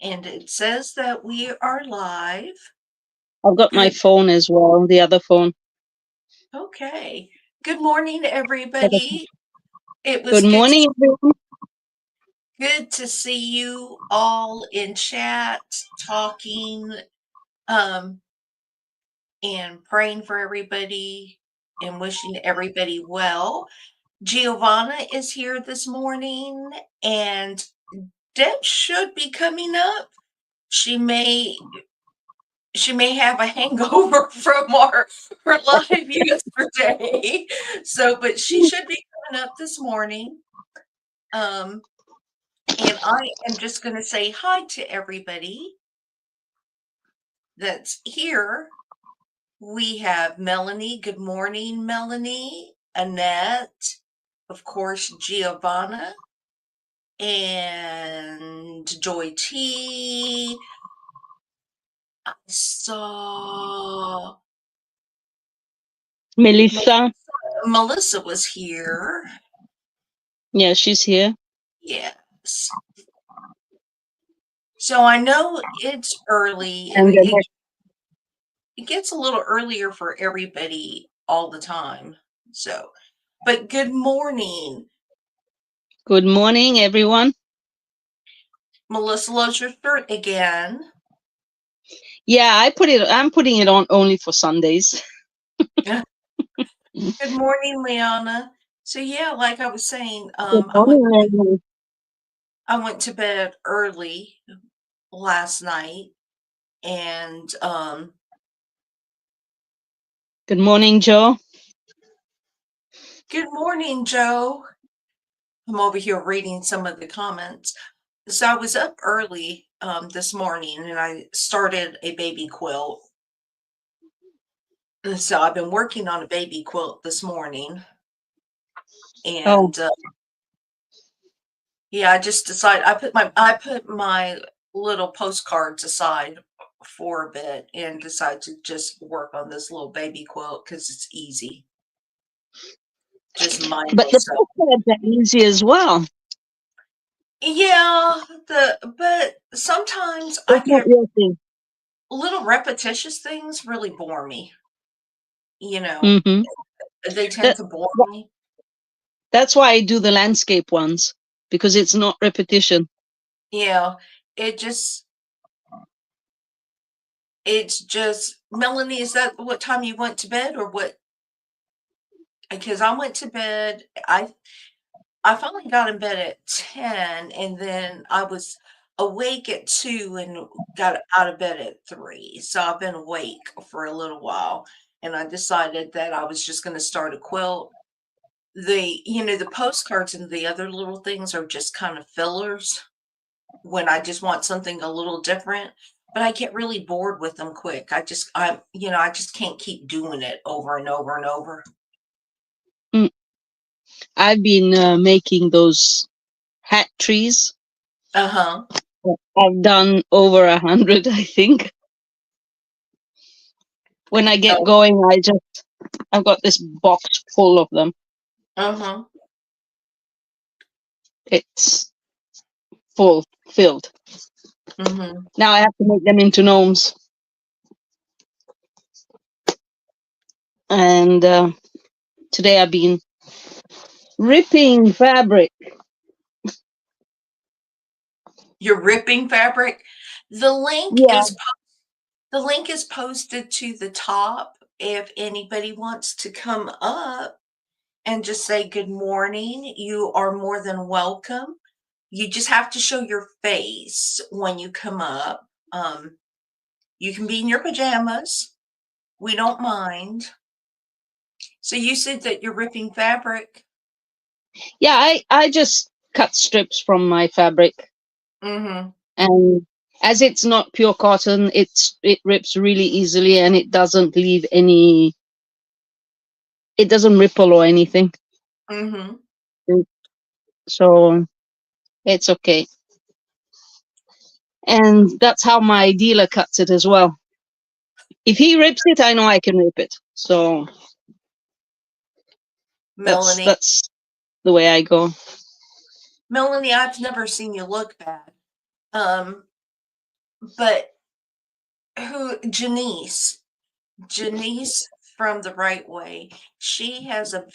And it says that we are live. I've got my phone as well, the other phone. Okay. Good morning, everybody. It was Good morning, everyone. good to see you all in chat, talking, um, and praying for everybody and wishing everybody well. Giovanna is here this morning, and Deb should be coming up. She may have a hangover from our live yesterday. So, but she should be coming up this morning. And I am just going to say hi to everybody that's here. We have Melanie. Good morning, Melanie. Annette. Of course, Giovanna. And Joy T. I saw Melissa was here. Yeah, she's here. Yes. So I know it's early, And and it gets a little earlier for everybody all the time. So, but good morning. Good morning, everyone. Melissa loves your shirt again. Yeah, I'm putting it on only for Sundays. Good morning, Liana. So yeah, like I was saying, Good morning, I went to bed early last night, and good morning, Joe. good morning, Joe. I'm over here reading some of the comments. So I was up early this morning, and I started a baby quilt. And so I've been working on a baby quilt this morning, and yeah, I just decided I put my little postcards aside for a bit and decided to just work on this little baby quilt because it's easy. Just mindless But the stuff. postcards are easy as well. Yeah, but sometimes I It's not get your thing. little repetitious things really bore me. You know, Mm-hmm. they tend to bore me. That's why I do the landscape ones, because it's not repetition. Yeah, it just it's just Melanie, is that what time you went to bed or what? Because I went to bed, I finally got in bed at 10, and then I was awake at 2 and got out of bed at 3. So I've been awake for a little while, and I decided that I was just gonna start a quilt. The postcards and the other little things are just kind of fillers when I just want something a little different, but I get really bored with them quick. I just can't keep doing it over and over and over. I've been making those hat trees. Uh-huh. I've done over 100, I think. When I get going, I've got this box full of them. Uh-huh. It's filled. Mm-hmm. Now I have to make them into gnomes. And today I've been ripping fabric. You're ripping fabric. The link Yeah. is posted to the top if anybody wants to come up and just say good morning. You are more than welcome. You just have to show your face when you come up. You can be in your pajamas. We don't mind. So you said that you're ripping fabric. Yeah, I just cut strips from my fabric. Mm-hmm. And as it's not pure cotton, it rips really easily, and it doesn't leave any. It doesn't ripple or anything. Mm-hmm. So it's okay. And that's how my dealer cuts it as well. If he rips it, I know I can rip it. So Melanie, that's the way I go. Melanie, I've never seen you look bad. but Janice from The Right Way, she has a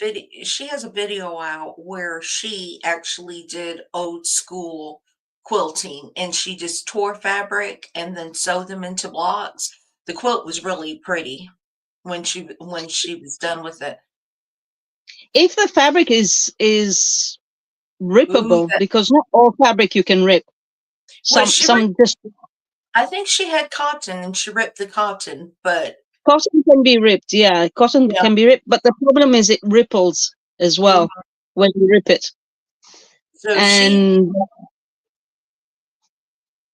video out where she actually did old school quilting, and she just tore fabric and then sewed them into blocks. The quilt was really pretty when she was done with it. If the fabric is Ooh, rippable, that because not all fabric you can rip. well, Some she ripped some just I think she had cotton and she ripped the cotton, but cotton can be ripped. Yeah, cotton yeah. can be ripped, but the problem is it ripples as well Mhm. when you rip it, So she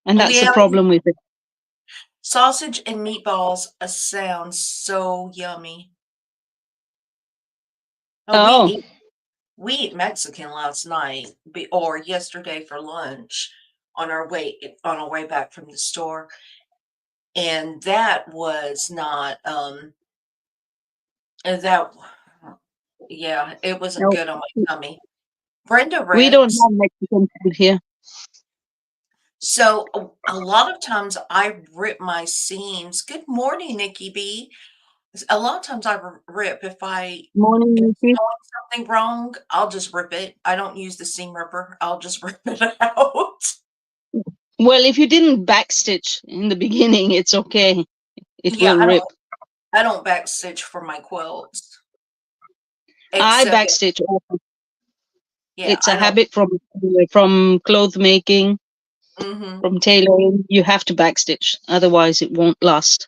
and that's the yeah, problem with it. sausage and meatballs sounds so yummy. Oh, Oh, we ate Mexican last night or yesterday for lunch on our way back from the store, and that was not that yeah, it wasn't no, good on my tummy. Brenda we don't rips. have Mexican food here. So a lot of times I rip my seams. Good morning, Nikki B. A lot of times I rip if Morning, I'm Nikki. sewing something wrong, I'll just rip it. I don't use the seam ripper. I'll just rip it out. Well, if you didn't backstitch in the beginning, it's okay. It Yeah, will rip. I don't backstitch for my quilts. I Except backstitch often. yeah, It's a I don't habit from cloth making, mhm. from tailoring. You have to backstitch, otherwise it won't last.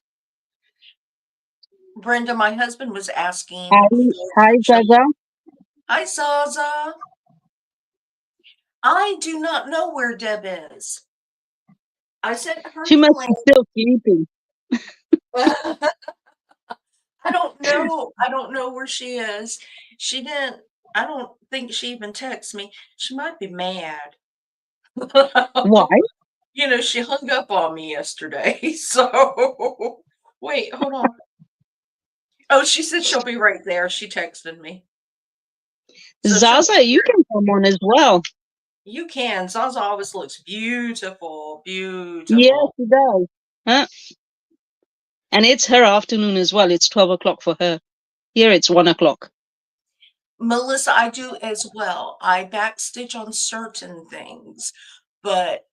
Brenda, my husband was Hi, asking for hi, July. Zaza. Hi, Zaza. I do not know where Deb is. I sent her She the must link. be still sleeping. I don't know where she is. She didn't I don't think she even texted me. She might be mad. Why? You know, she hung up on me yesterday. So wait, hold on. Oh, she said she'll be right there. She texted me. So she'll be Zaza, you here. can come on as well. You can. Zaza always looks beautiful, Yes, beautiful. she does. Huh? And it's her afternoon as well. It's 12 o'clock for her. Here it's 1 o'clock. Melissa, I do as well. I backstitch on certain things, but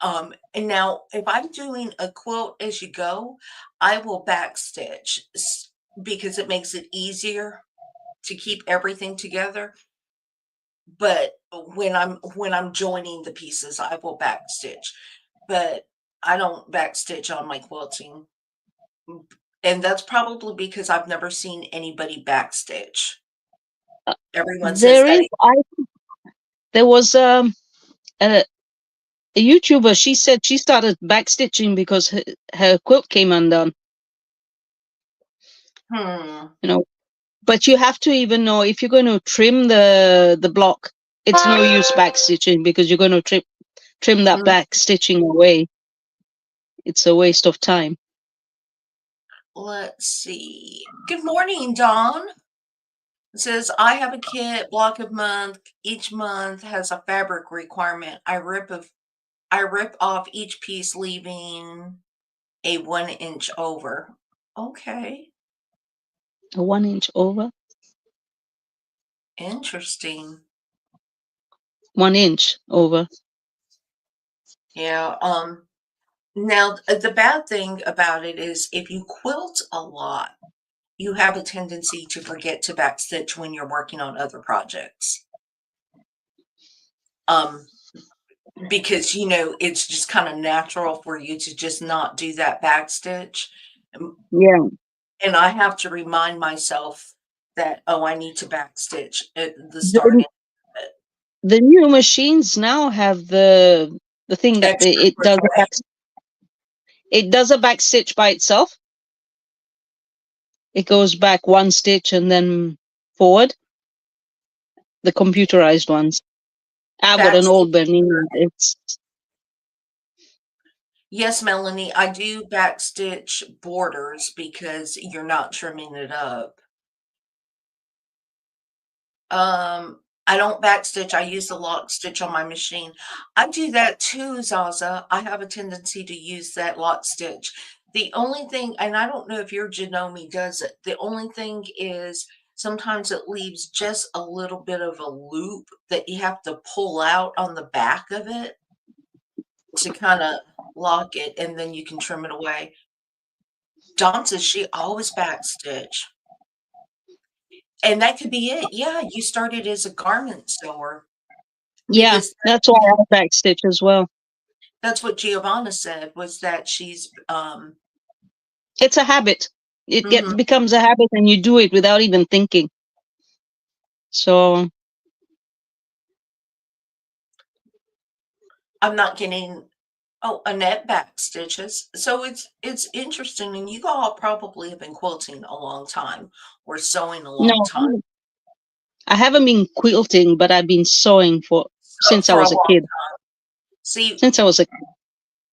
and now if I'm doing a quilt as you go, I will backstitch because it makes it easier to keep everything together. But when I'm joining the pieces, I will backstitch. But I don't backstitch on my quilting. And that's probably because I've never seen anybody backstitch. Everyone says There that is, there was a, a YouTuber. She said she started backstitching because her quilt came undone. hmm. You know, but you have to even know if you're going to trim the block. It's no use backstitching because you're going to trim that Mm, back stitching away. It's a waste of time. let's see. Good morning, Dawn. It says I have a kit, block of month. Each month has a fabric requirement. I rip off each piece, leaving a 1 inch over. Okay, A 1 inch over, interesting. 1 inch over. Yeah. Now the bad thing about it is if you quilt a lot, you have a tendency to forget to backstitch when you're working on other projects. Um, because you know it's just kind of natural for you to just not do that backstitch. Yeah. And I have to remind myself that, "Oh, I need to backstitch at the The, starting of it." the new machines now have the thing that Extra quick. it does a back stitch by itself. It goes back one stitch and then forward. The computerized ones. I've got an Backstitch. old Bernini. It's Yes, Melanie, I do backstitch borders because you're not trimming it up. Um, I don't backstitch, I use the lock stitch on my machine. I do that too, Zaza. I have a tendency to use that lock stitch. The only thing, and I don't know if your Janome does it, the only thing is sometimes it leaves just a little bit of a loop that you have to pull out on the back of it to kind of lock it, and then you can trim it away. Dawn says she always backstitch. And that could be it. Yeah, you started as a garment sewer Yeah, because that's why I backstitch as well. that's what Giovanna said was that It's a habit. mhm. Becomes a habit, and you do it without even thinking. So I'm not getting Annette back stitches. So it's interesting, and you all probably have been quilting a long time or sewing a long no, time. I haven't been quilting, but I've been sewing So since I for a was a long kid. see, Since I was a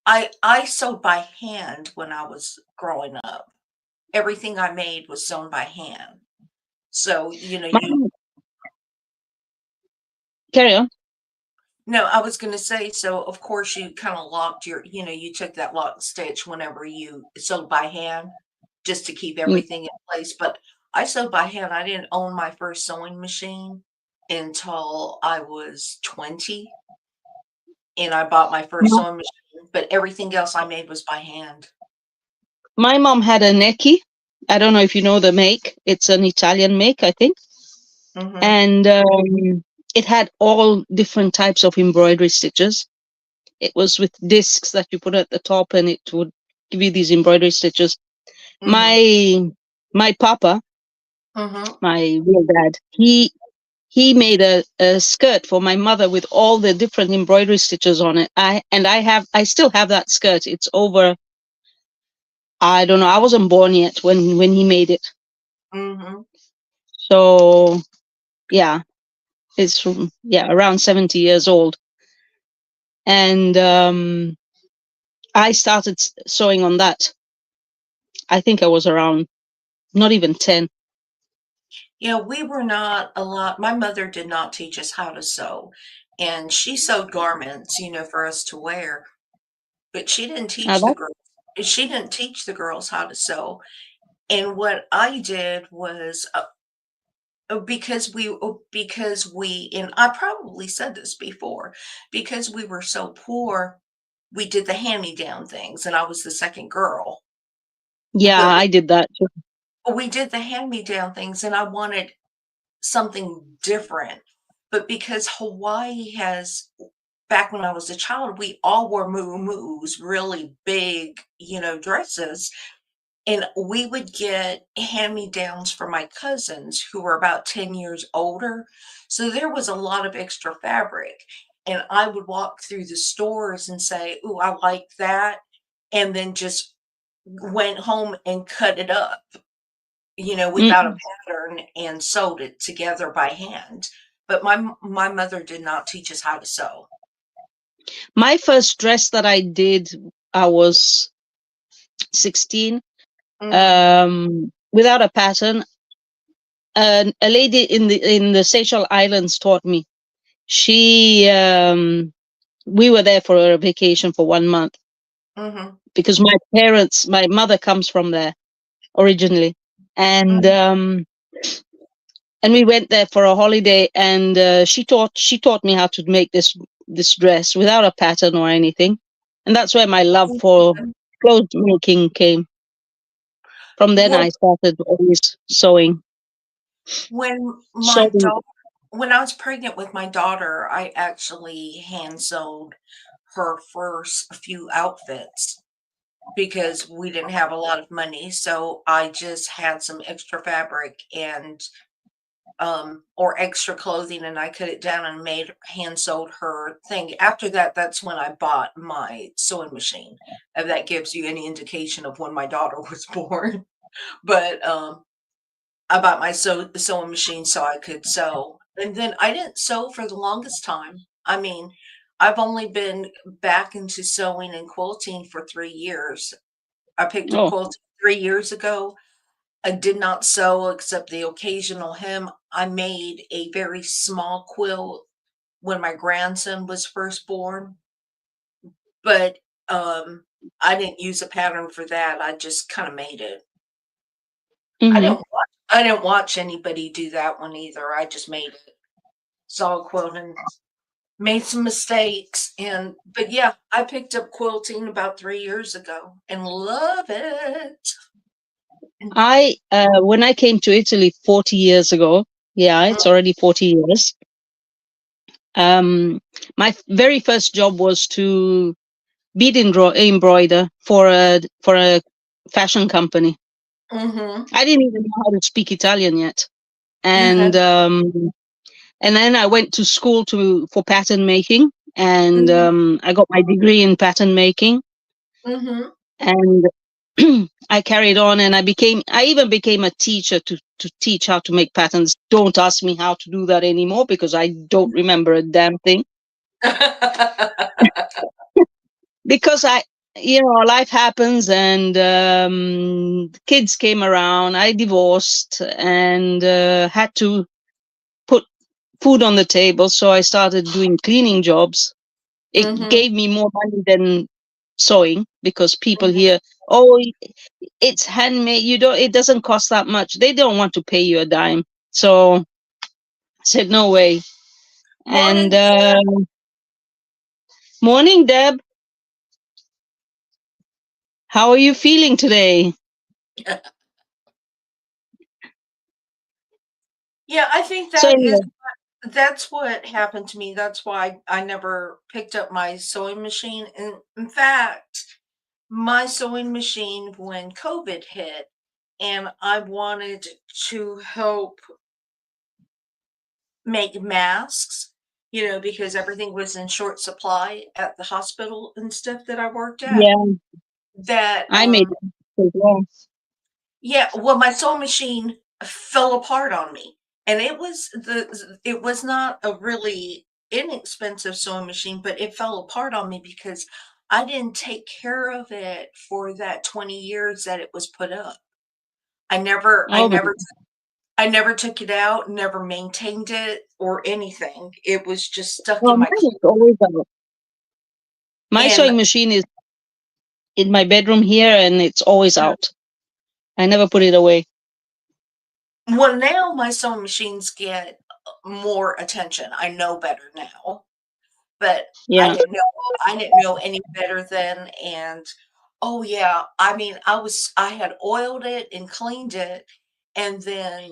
I sewed by hand when I was growing up. Everything I made was sewn by hand. So, my, carry on. no, I was gonna say, so of course you kinda locked you took that lock stitch whenever you sewed by hand just to keep Mm, everything in place, but I sewed by hand. I didn't own my first sewing machine until I was 20, and I bought my first My sewing machine, but everything else I made was by hand. my mom had a Necchi. I don't know if you know the make. It's an Italian make, I think, Mhm, and it had all different types of embroidery stitches. It was with discs that you put at the top, and it would give you these embroidery stitches. mhm, My papa, mhm. my real dad, he made a skirt for my mother with all the different embroidery stitches on it. I still have that skirt. It's over, I don't know, I wasn't born yet when he made it. Mhm. So yeah, yeah, around 70 years old. And I started sewing on that. I think I was around not even 10. Yeah, we were not a lot. My mother did not teach us how to sew, and she sewed garments, for us to wear, but Uh, that, she didn't teach the girls how to sew. And what I did was and I probably said this before, because we were so poor, we did the hand-me-down things, and I was the second girl. yeah, But I did that too. we did the hand-me-down things, and I wanted something different. But because Hawaii has back when I was a child, we all wore muumuus, really big, dresses. And we would get hand-me-downs for my cousins who were about 10 years older. So there was a lot of extra fabric. And I would walk through the stores and say, "Ooh, I like that." And then just went home and cut it up, without a Mm. pattern and sewed it together by hand. But my mother did not teach us how to sew. My first dress that I did, I was 16, Mhm, without a pattern. A lady in the Seychelles Islands taught me. She We were there for a vacation for 1 month mhm, because my mother comes from there originally, and mhm. um, and we went there for a holiday, and she taught me how to make this dress without a pattern or anything, and that's where my love for clothes making came. From then I Well, started always sewing. when my Sewing. daughter when I was pregnant with my daughter, I actually hand sewed her first few outfits because we didn't have a lot of money, so I just had some extra fabric or extra clothing, and I cut it down and made hand sewed her thing. After that, that's when I bought my sewing machine. If that gives you any indication of when my daughter was born. But I bought my sewing machine so I could sew. And then I didn't sew for the longest time. I mean, I've only been back into sewing and quilting for 3 years. I picked up Oh, quilting 3 years ago. I did not sew except the occasional hem. I made a very small quilt when my grandson was first born, but, um, I didn't use a pattern for that, I just kinda made it. Mhm. I didn't watch anybody do that one either, I just made it. Saw a quilt and made some mistakes, and but yeah, I picked up quilting about 3 years ago and love it. And When I came to Italy 40 years ago, yeah, mm, it's already 40 years. Um, my very first job was to bead embroider for a fashion company. mhm. I didn't even know how to speak Italian yet, You and had then I went to school to for pattern making, and mhm, I got my degree in pattern making, mhm. and I carried on, and I even became a teacher to teach how to make patterns. Don't ask me how to do that anymore because I don't remember a damn thing. Because life happens, and kids came around. I divorced and had to put food on the table, so I started doing cleaning jobs. It Mhm, gave me more money than sewing because people mhm. here, oh, it's handmade. It doesn't cost that much. They don't want to pay you a dime. So I said, no way. And Morning, Deb. morning, Deb. How are you feeling today? Yeah, I think So anyway, that's what happened to me, that's why I never picked up my sewing machine, and in fact, my sewing machine when COVID hit, and I wanted to help make masks, because everything was in short supply at the hospital and stuff that I worked at, yeah, that, I made it as well. yeah, well, my sewing machine fell apart on me, and it was not a really inexpensive sewing machine, but it fell apart on me because I didn't take care of it for that 20 years that it was put up. I never I Oh my, never I never took it out, never maintained it or anything. It was just stuck well, in my mine is always out. My and sewing machine is in my bedroom here, and it's always out. I never put it away. well, now my sewing machines get more attention. I know better now. But Yeah. I didn't know any better then, and oh, yeah, I mean, I had oiled it and cleaned it, and then,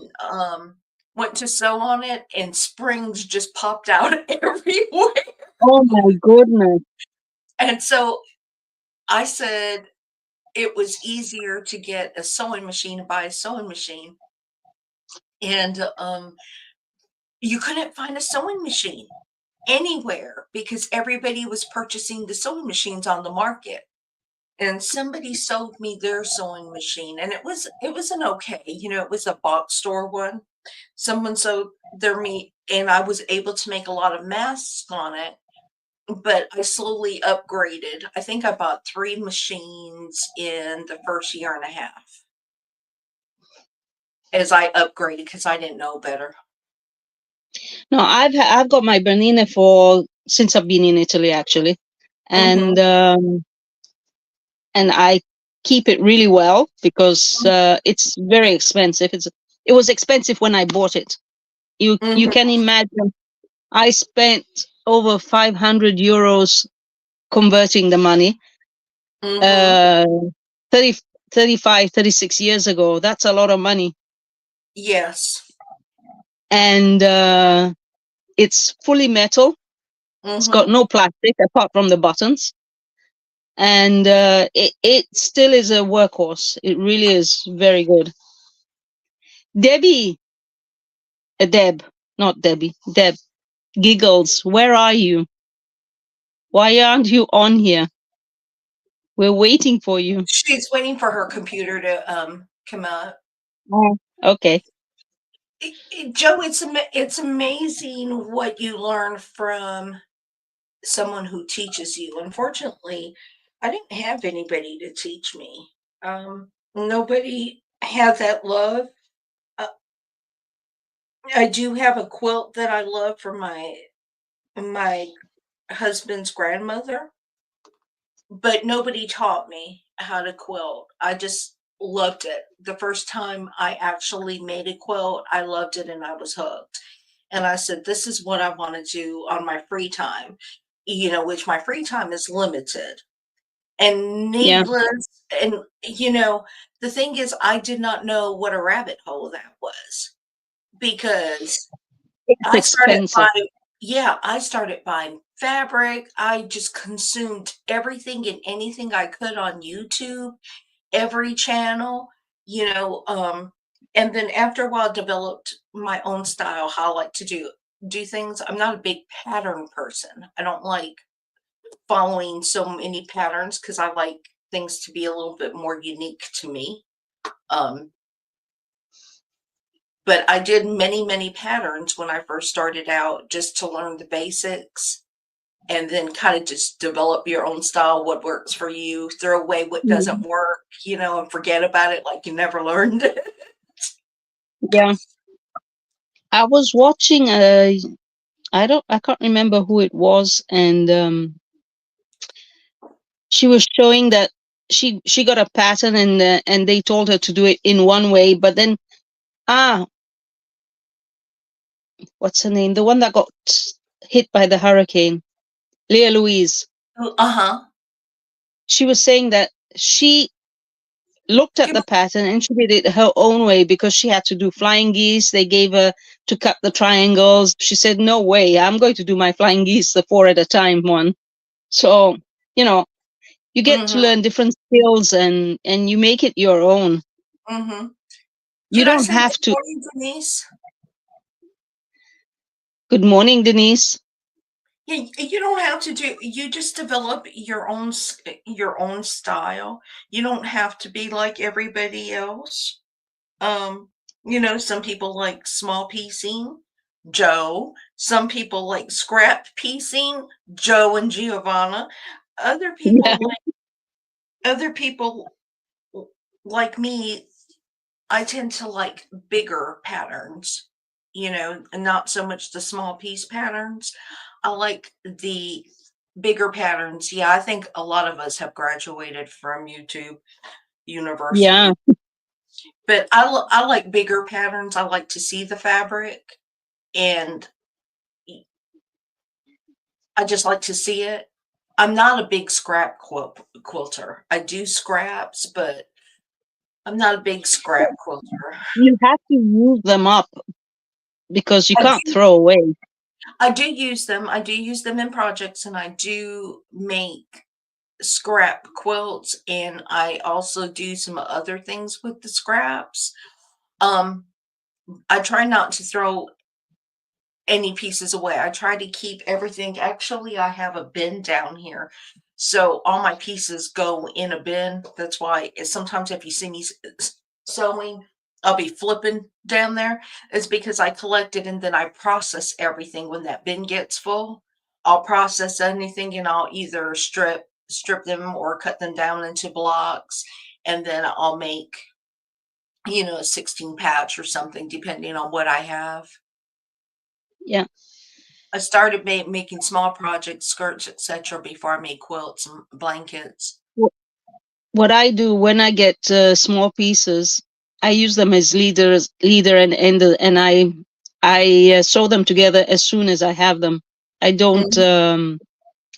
went to sew on it, and springs just popped out everywhere, Oh my goodness. and so I said it was easier to get a sewing machine and buy a sewing machine, and, you couldn't find a sewing machine anywhere because everybody was purchasing the sewing machines on the market. And somebody sold me their sewing machine, and it was an okay, it was a box store one. Someone sold their me and I was able to make a lot of masks on it, but I slowly upgraded. I think I bought 3 machines in the first year and a half as I upgraded because I didn't know better. No, I've got my Bernina for since I've been in Italy actually, Mhm, and I keep it really well because it's very expensive. It was expensive when I bought it. You mhm, can imagine. I spent over 500 euros converting the money. mhm. Uh, 30, 35, 36 years ago. That's a lot of money, Yes. and it's fully metal. It's got Mhm. no plastic apart from the buttons, and it still is a workhorse. It really is very good. Debbie, Deb, not Debbie, Deb giggles. Where are you? Why aren't you on here? We're waiting for you. She's waiting for her computer to, come up. Oh, okay. Joe, it's amazing what you learn from someone who teaches you. Unfortunately, I didn't have anybody to teach me. Nobody. have that love. Uh, I do have a quilt that I love from my husband's grandmother, but nobody taught me how to quilt. I just loved it. The first time I actually made a quilt, I loved it and I was hooked. And I said, "This is what I wanna do on my free time," which my free time is limited. And Yeah, needless and, the thing is I did not know what a rabbit hole that was because it's I started expensive. buying yeah, I started buying fabric. I just consumed everything and anything I could on YouTube, every channel, you know, um, and then after a while developed my own style, how I like to do things. I'm not a big pattern person. I don't like following so many patterns because I like things to be a little bit more unique to me. Um, but I did many, many patterns when I first started out just to learn the basics and then kind of just develop your own style, what works for you, throw away what doesn't Mhm. work, and forget about it like you never learned it. Yeah, I was watching I can't remember who it was, and she was showing that she got a pattern, and they told her to do it in one way, but then ah, what's her name? The one that got hit by the hurricane, Leah Louise. Uh-huh. She was saying that she looked at Yeah, the pattern and she did it her own way because she had to do flying geese. They gave her to cut the triangles. She said, "No way, I'm going to do my flying geese, the 4 at a time one." So, you know, you get to mhm, learn different skills, and you make it your own. mhm. You Can I don't say good have to. morning, Denise? Good morning, Denise. Yeah, you don't have to you just develop your own style. You don't have to be like everybody else. Some people like small piecing, Joe. Some people like scrap piecing, Joe and Giovanna. Other Yeah, people other people like me, I tend to like bigger patterns, and not so much the small piece patterns. I like the bigger patterns. Yeah, I think a lot of us have graduated from YouTube yeah, University, but I like bigger patterns. I like to see the fabric, and I just like to see it. I'm not a big scrap quilter. I do scraps, but I'm not a big scrap quilter. you have to use them up because you I can't do throw away. I do use them. I do use them in projects, and I do make scrap quilts, and I also do some other things with the scraps. Um, I try not to throw any pieces away. I try to keep everything. Actually, I have a bin down here. So all my pieces go in a bin. That's why sometimes if you see me sewing, I'll be flipping down there. It's because I collect it and then I process everything when that bin gets full. I'll process anything and I'll either strip them or cut them down into blocks, and then I'll make, a 16 patch or something depending on what I have. Yeah. I started making small projects, skirts, etc., before I made quilts and blankets. What I do when I get small pieces, I use them as leader and end, and I sew them together as soon as I have them. I don't Mhm. um,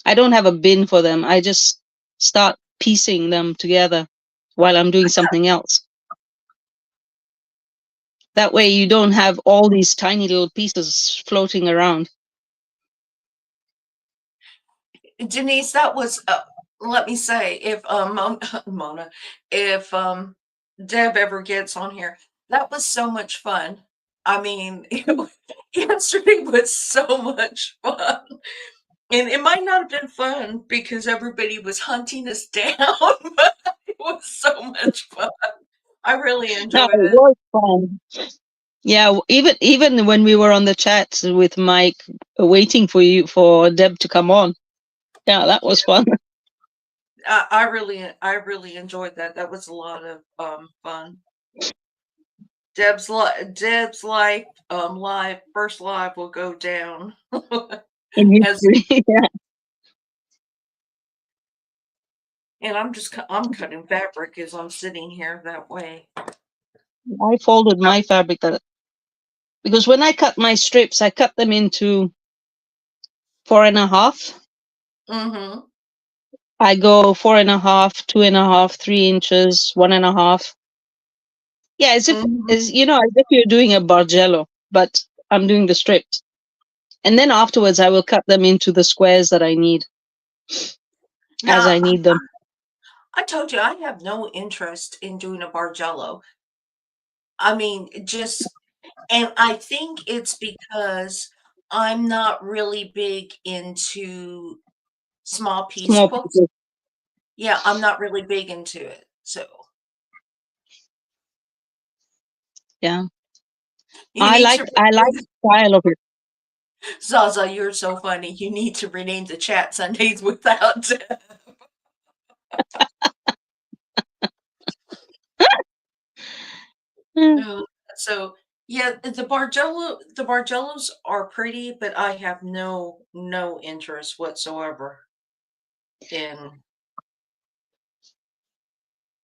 I don't have a bin for them. I just start piecing them together while I'm doing something else. That way, you don't have all these tiny little pieces floating around. Denise, that was, let me say, if Mona, if Deb ever gets on here, that was so much fun. I mean, yesterday was so much fun. And it might not have been fun because everybody was hunting us down, but it was so much fun. I really No, enjoyed it it. was fun. Yeah, even when we were on the chat with Mike, waiting for Deb to come on. Yeah, that was fun. I really enjoyed that. That was a lot of fun. Deb's life, first live will go down in as, history. Yeah. and I'm cutting fabric as I'm sitting here that way. I folded my fabric because when I cut my strips, I cut them into 4.5. Mm-hmm. I go 4.5, 2.5, 3 inches, 1.5. Yeah, as if Mm-hmm. as if you're doing a bargello, but I'm doing the strips. And then afterwards I will cut them into the squares that I need as Now, I need them. I told you I have no interest in doing a bargello. I mean, and I think it's because I'm not really big into small piece Small quilts. pieces. Yeah, I'm not really big into it. So Yeah. you need to I like the style of it. Zaza, you're so funny. You need to rename the chat Sundays without. Mm. No. So yeah, the Bargellos are pretty, but I have no interest whatsoever in.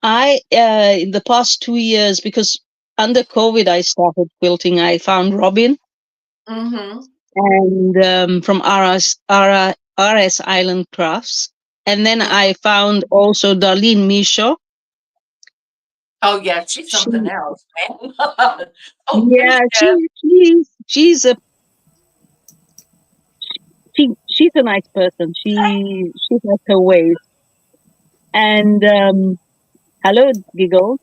I in the past 2 years, because under COVID I started quilting, I found Robin Mm-hmm. and from RS Island Crafts. And then Mm. I found also Darlene Michaud. Oh yeah, she's She, something else, man. Oh, there's yeah, Deb. she's a nice person. She has her ways. And hello, Giggles.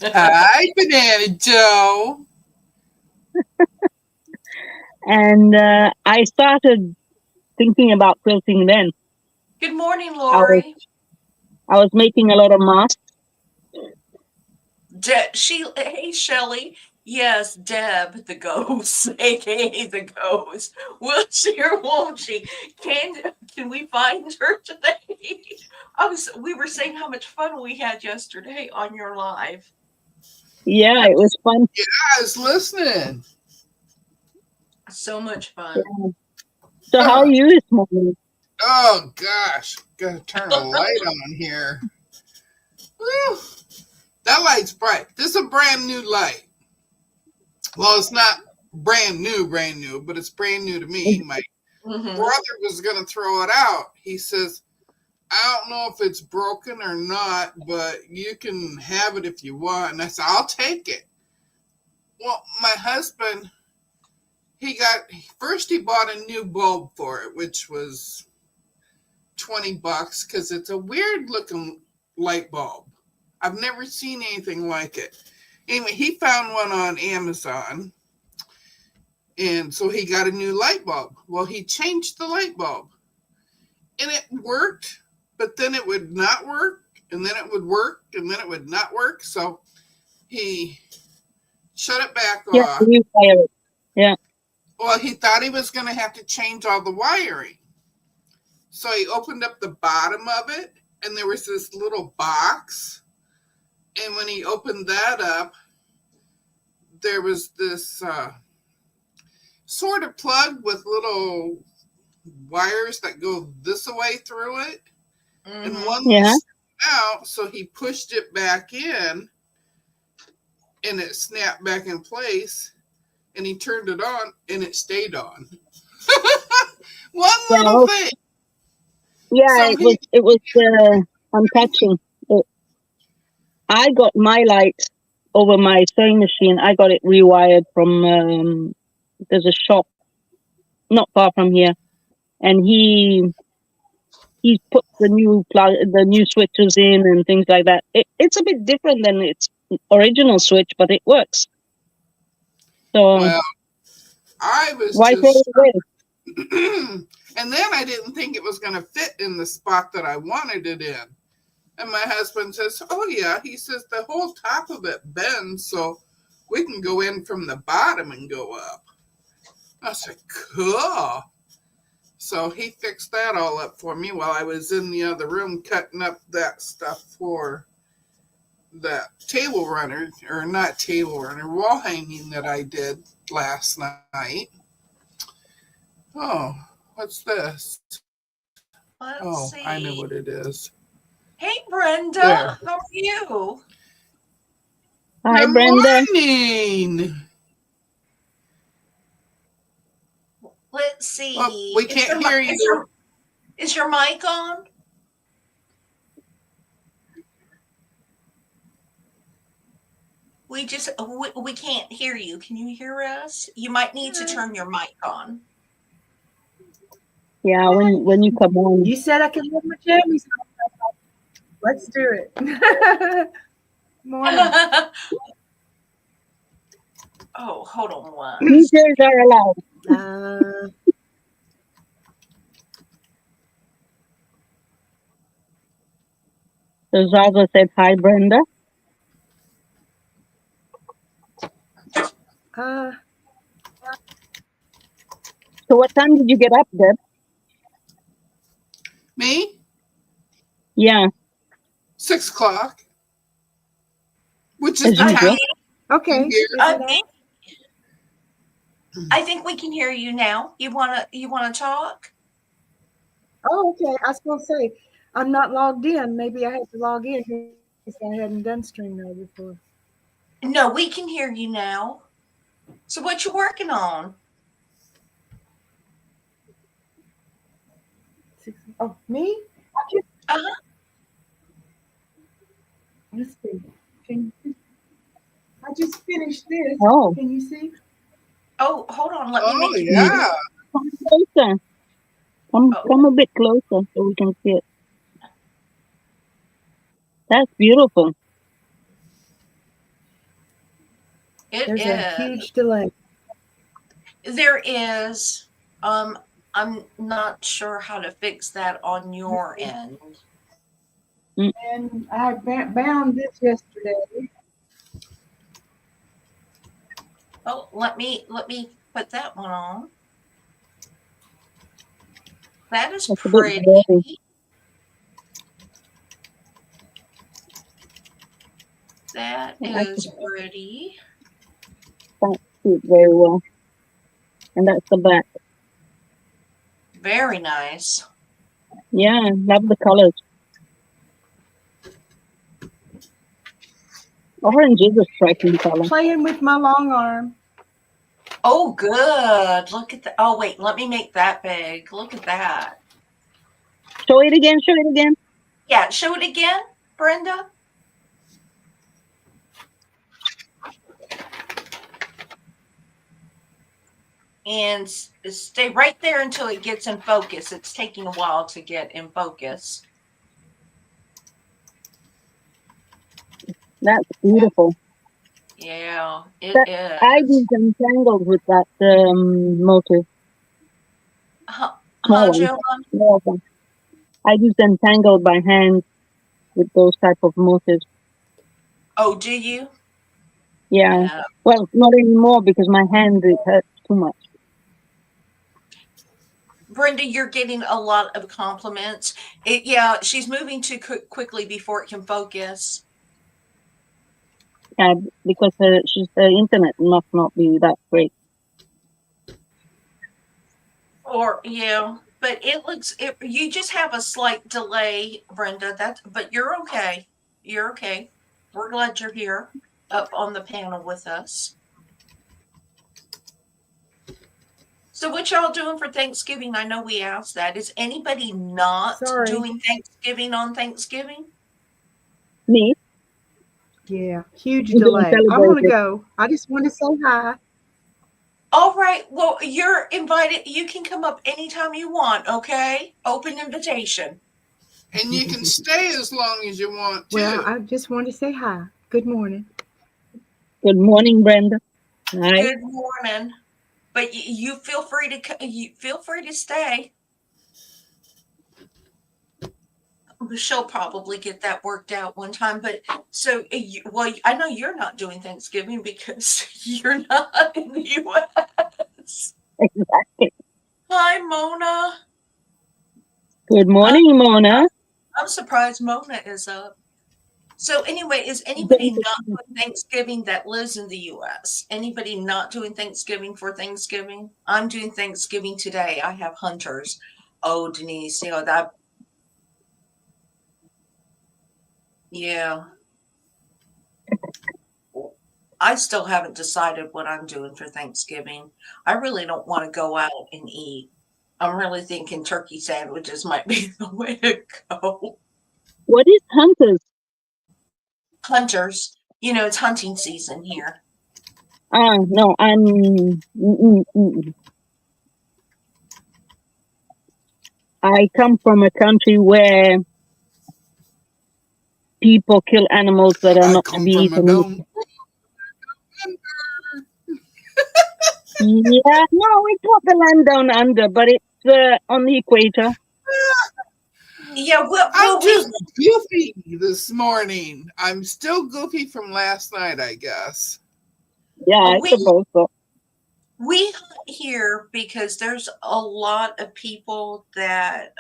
Hi, Banana Joe. And I started thinking about quilting then. Good morning, I was Lori. I was making a lot of masks. Hey Shelly. Yes, Deb the ghost, aka the ghost. Will she or won't she? Can we find her today? We were saying how much fun we had yesterday on your live. Yeah, That it was was fun. I was listening. so much fun. Yeah. So how are Oh, you this morning? oh gosh, gotta turn a light on here. Whew. That light's bright. This is a brand new light. Well, it's not brand new, but it's brand new to me. My Hmm. brother was gonna throw it out. He says, I don't know if it's broken or not, but you can have it if you want. And I said, I'll take it. Well, my husband, he bought a new bulb for it, which was $20 because it's a weird looking light bulb. I've never seen anything like it. Anyway, he found one on Amazon, and so he got a new light bulb. Well, he changed the light bulb, and it worked, but then it would not work, and then it would work, and then it would not work. So he shut it back Yeah, off. you fire it. Yeah. Well, he thought he was going to have to change all the wiring. So he opened up the bottom of it, and there was this little box. And when he opened that up, there was this sort of plug with little wires that go this way through it. And Hmm. one Yeah. was out, so he pushed it back in, and it snapped back in place. And he turned it on, and it stayed on. One Yeah. little thing. Yeah, So he, it was untouching. It, I got my light over my sewing machine. I got it rewired from there's a shop not far from here, and he put the new switches in and things like that. It's a bit different than its original switch, but it works. So well, I was why throw just it away? and then I didn't think it was going to fit in the spot that I wanted it in. And my husband says, oh, yeah. He says, the whole top of it bends, so we can go in from the bottom and go up. I said, cool. So he fixed that all up for me while I was in the other room cutting up that stuff for that table runner, or not table runner, wall hanging that I did last night. Oh, what's this? Let's see. I know what it is. Hey, Brenda. There. How are you? Hi, Good Brenda. morning. Let's see. Well, we can't hear you. Is your mic on? We can't hear you. Can you hear us? You might need to turn your mic on. Yeah, when you come on. You said I could live my jammies. Let's do it. Morning. Oh, hold on one. Teachers are allowed. So Zaza said, hi, Brenda. So what time did you get up, Deb? Me? Yeah. 6 o'clock. Which is As the usual. time. Okay. I think we can hear you now. You wanna talk? Oh, okay. I was gonna say I'm not logged in. Maybe I had to log in because I hadn't done StreamYard before. No, we can hear you now. So what you working on? Oh, me? Uh-huh. Let's see. I just finished this. Oh. Can you see? Oh, hold on. Let me make it yeah. bigger. Come closer. Come a bit closer so we can see it. That's beautiful. There's a huge delay. There is. I'm not sure how to fix that on your end. And I bound this yesterday. Oh, let me put that one on. That is That's pretty. That is pretty. That suits very well. And that's the back. Very nice. Yeah, love the colors. Orange is a striking color. Playing with my long arm. Oh, good. Look at that. Oh, wait. Let me make that big. Look at that. Show it again. Show it again. Yeah. Show it again, Brenda. And stay right there until it gets in focus. It's taking a while to get in focus. That's beautiful. Yeah, it is. I disentangled with that motif. Joanne? I disentangled by hand with those type of motifs. Oh, do you? Yeah. Well, not anymore because my hand it hurts too much. Brenda, you're getting a lot of compliments. Yeah, she's moving too quickly before it can focus. Yeah, because the internet must not be that great. Or but it looks. You just have a slight delay, Brenda. But you're okay. You're okay. We're glad you're here, up on the panel with us. So what y'all doing for Thanksgiving? I know we asked that. Is anybody not doing Thanksgiving on Thanksgiving? Me? Yeah, huge delay. I'm going to go. I just want to say hi. All right. Well, you're invited. You can come up anytime you want, okay? Open invitation. And you can stay as long as you want to. Well, I just want to say hi. Good morning. Good morning, Brenda. Hi. Good morning. But you feel free to stay. She'll probably get that worked out one time. But so, I know you're not doing Thanksgiving because you're not in the U.S. Exactly. Hi, Mona. Good morning, Mona. I'm surprised Mona is up. So anyway, is anybody Don't- not doing Thanksgiving that lives in the US? Anybody not doing Thanksgiving for Thanksgiving? I'm doing Thanksgiving today. I have hunters. Oh, Denise, you know that. Yeah. I still haven't decided what I'm doing for Thanksgiving. I really don't want to go out and eat. I'm really thinking turkey sandwiches might be the way to go. What is hunters? Hunters, it's hunting season here. No, I'm. I come from a country where people kill animals that are I not to come be from a eaten. down. Yeah, no, it's not the land down under, but it's on the equator. Yeah, I'm just goofy this morning. I'm still goofy from last night, I guess. Yeah, I we suppose so. we hunt here because there's a lot of people that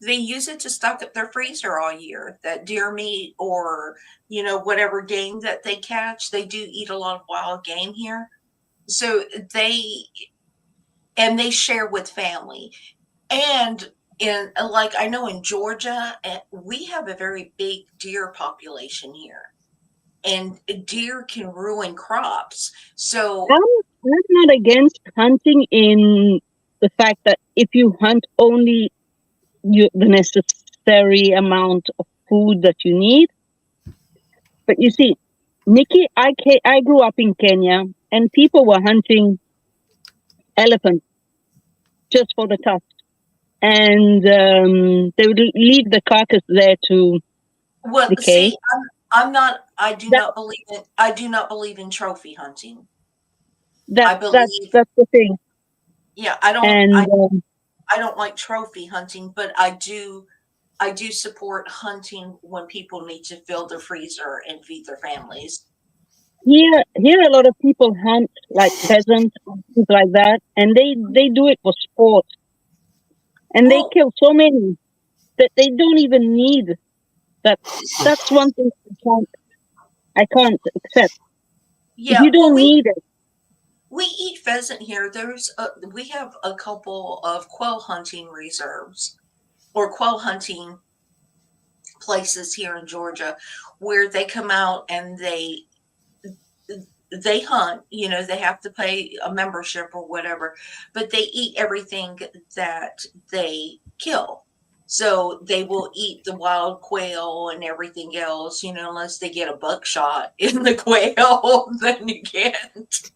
they use it to stock up their freezer all year. That deer meat or whatever game that they catch, they do eat a lot of wild game here. So they share with family. And like I know in Georgia, we have a very big deer population here, and deer can ruin crops. So I'm not against hunting in the fact that if you hunt only the necessary amount of food that you need. But you see, Nikki, I grew up in Kenya, and people were hunting elephants just for the tusk, and they would leave the carcass there to well, decay. see, I'm not. I do That not believe in. I do not believe in trophy hunting. that I believe. that's the thing. Yeah, I don't. And I don't like trophy hunting, but I do. I do support hunting when people need to fill their freezer and feed their families. here a lot of people hunt like pheasants and things like that, and they do it for sport, and they Well, kill so many that they don't even need that. That's one thing I can't accept. If yeah. you Well, don't need it, we eat pheasant here. We have a couple of quail hunting reserves or quail hunting places here in Georgia where they come out and they hunt, they have to pay a membership or whatever, but they eat everything that they kill. So they will eat the wild quail and everything else, unless they get a buckshot in the quail, then you can't.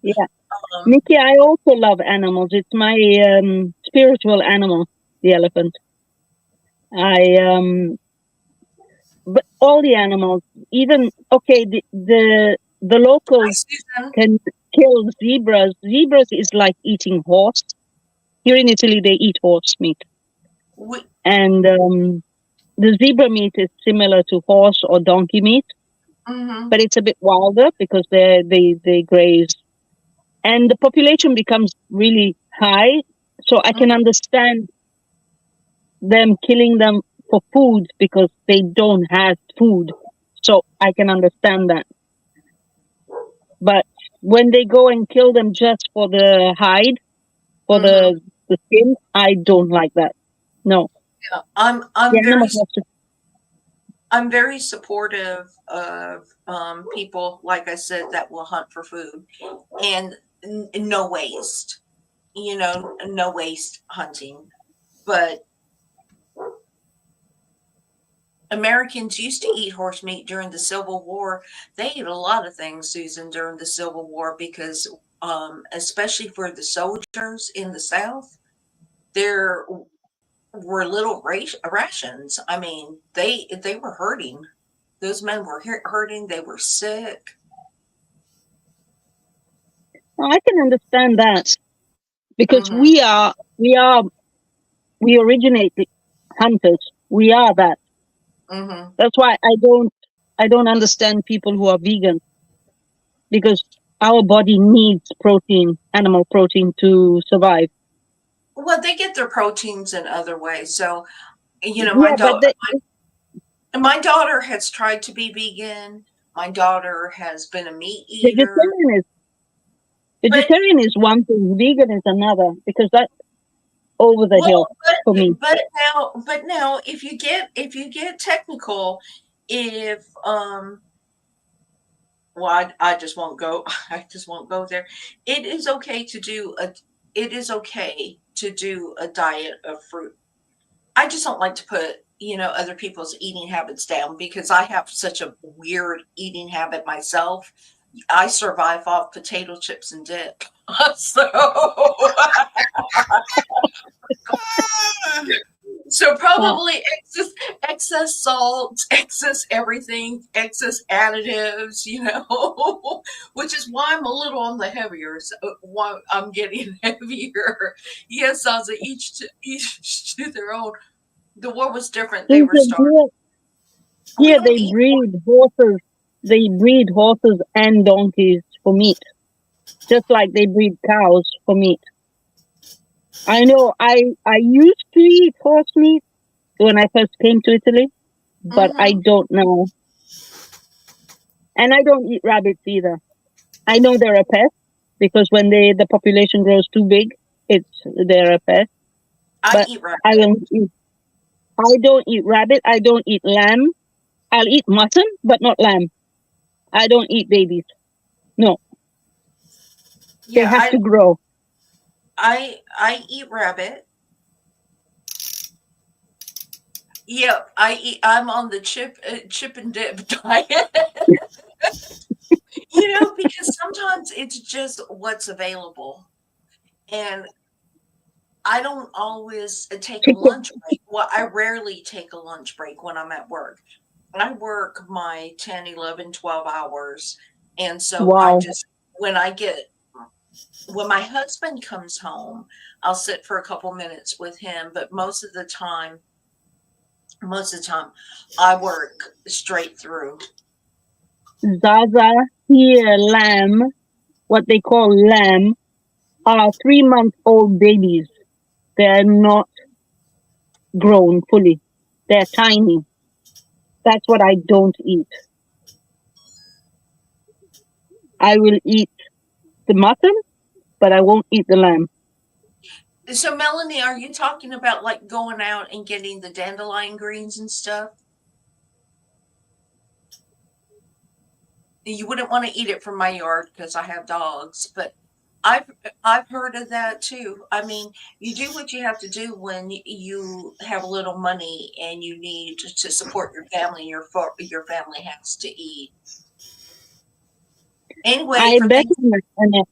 yeah. Um, Nikki, I also love animals. It's my spiritual animal, the elephant. I but all the animals, even okay, the Hi, locals Susan. can kill zebras. Zebras is like eating horse. Here in Italy, they eat horse meat, We, and the zebra meat is similar to horse or donkey meat, mhm, but it's a bit wilder because they graze, and the population becomes really high. So I can mhm. understand them killing them for food because they don't have food. So I can understand that. But when they go and kill them just for the hide, for Mhm. the skin, I don't like that. No, Yeah, the animal has to. I'm very supportive of people, like I said, that will hunt for food and no waste. No waste hunting. But Americans used to eat horse meat during the Civil War. They ate a lot of things, Susan, during the Civil War because, especially for the soldiers in the South, there were little rations. I mean, they were hurting. Those men were hurting. They were sick. I can understand that because Hmm. we originate hunters. We are that. Hmm. That's why I don't understand people who are vegan because our body needs protein, animal protein to survive. Well, they get their proteins in other ways. So, my Yeah, but dog. And my daughter has tried to be vegan. My daughter has been a meat eater. Vegetarian is But vegetarian is one thing, vegan is another, because that's over the hill well, for me. but now if you get technical, if well, I just won't go. I just won't go there. It is okay to do a it is okay to do a diet of fruit. I just don't like to put, other people's eating habits down because I have such a weird eating habit myself. I survive off potato chips and dip. So Ah, so Yeah. probably excess salt, excess everything, excess additives, which is why I'm a little on the heavier. So why I'm getting heavier. Yes, I was each to their own. The war was different. They were Listen, starving. We here don't eat. they breed horses and donkeys for meat, just like they breed cows for meat. I know I used to eat horse meat when I first came to Italy, but I Hmm. don't know. And I don't eat rabbits either. I know they're a pest because when the population grows too big, they're a pest. I But eat I rabbit. don't eat. I don't eat rabbit. I don't eat lamb. I'll eat mutton, but not lamb. I don't eat babies. No, they Yeah, have to grow. I eat rabbit. Yep, I'm on the chip and dip diet. Because sometimes it's just what's available. And I don't always take a Chicken. lunch break. Well, I rarely take a lunch break when I'm at work. I work my 10, 11, 12 hours. And so I Wow. just, when my husband comes home, I'll sit for a couple minutes with him. But most of the time, I work straight through. Zaza here, lamb, what they call lamb, are 3-month-old babies. They're not grown fully. They're tiny. That's what I don't eat. I will eat the mutton, but I won't eat the lamb. So, Melanie, are you talking about like going out and getting the dandelion greens and stuff? You wouldn't want to eat it from my yard because I have dogs, but I've I've heard of that too. I mean, you do what you have to do when you have a little money and you need to support your family. And your family has to eat. Anyway, I for bet things.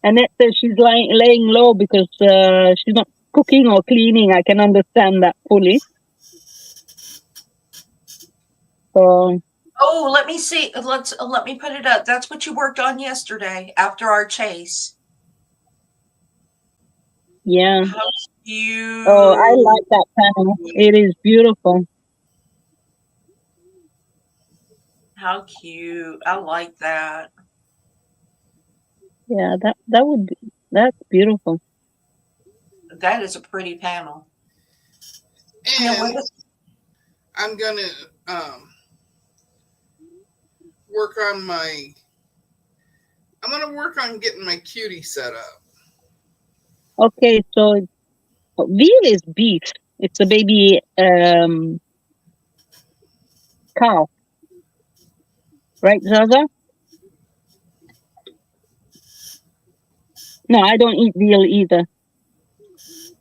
Annette says she's laying low because she's not cooking or cleaning. I can understand that fully. So Oh, let me see. Let me put it up. That's what you worked on yesterday after our chase. yeah. How Oh, I cute! like that panel. It is beautiful. How cute! I like that. Yeah, that would be that's beautiful. That is a pretty panel. Now, and I'm gonna um, work on my. I'm gonna work on getting my cutie set up. Okay, so veal is beef. It's a baby cow, right, Zaza? No, I don't eat veal either.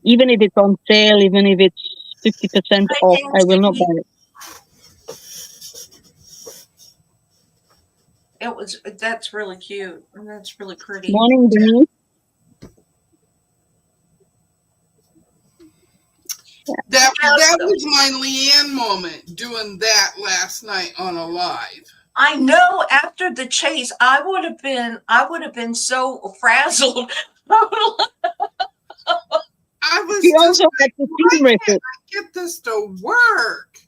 Even if it's on sale, even if it's 50% hi, off, I will not buy Nancy. it. That's really cute. That's really pretty. Morning, Denise. Yeah, That so was my Leanne moment doing that last night on a live. I know after the chase, I would have been so frazzled. I She was just also had like, to why steam race can't it. I get this to work?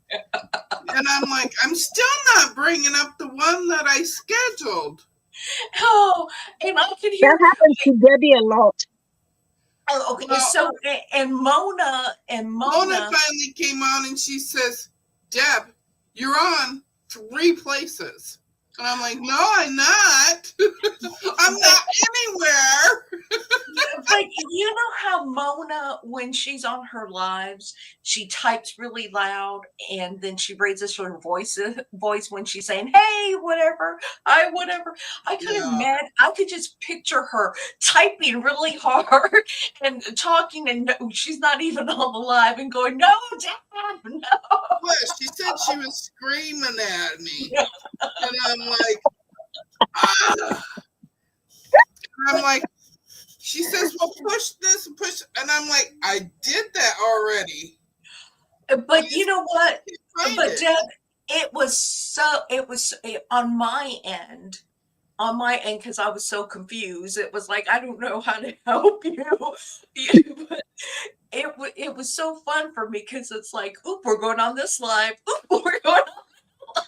And I'm like, I'm still not bringing up the one that I scheduled. Oh, and I could That hear. happens to Debbie a lot. Oh, okay, Well, so and Mona and Mona Mona. finally came on and she says, Deb, you're on 3 places. And I'm like, no, I'm not. I'm not anywhere. But you know how Mona, when she's on her lives, she types really loud and then she raises her voice when she's saying, "Hey, whatever, whatever." I could Yeah. I could just picture her typing really hard and talking, and she's not even on the live and going, "No, Dad, no." What? She said she was screaming at me. And I'm like, ah. And I'm like, she says, well, push this and push. And I'm like, I did that already. But you know what? Find But it. Deb, it was on my end. On my end, because I was so confused. It was like, I don't know how to help you. But it was so fun for me because it's like, oop, we're going on this live. Oop, we're going on live.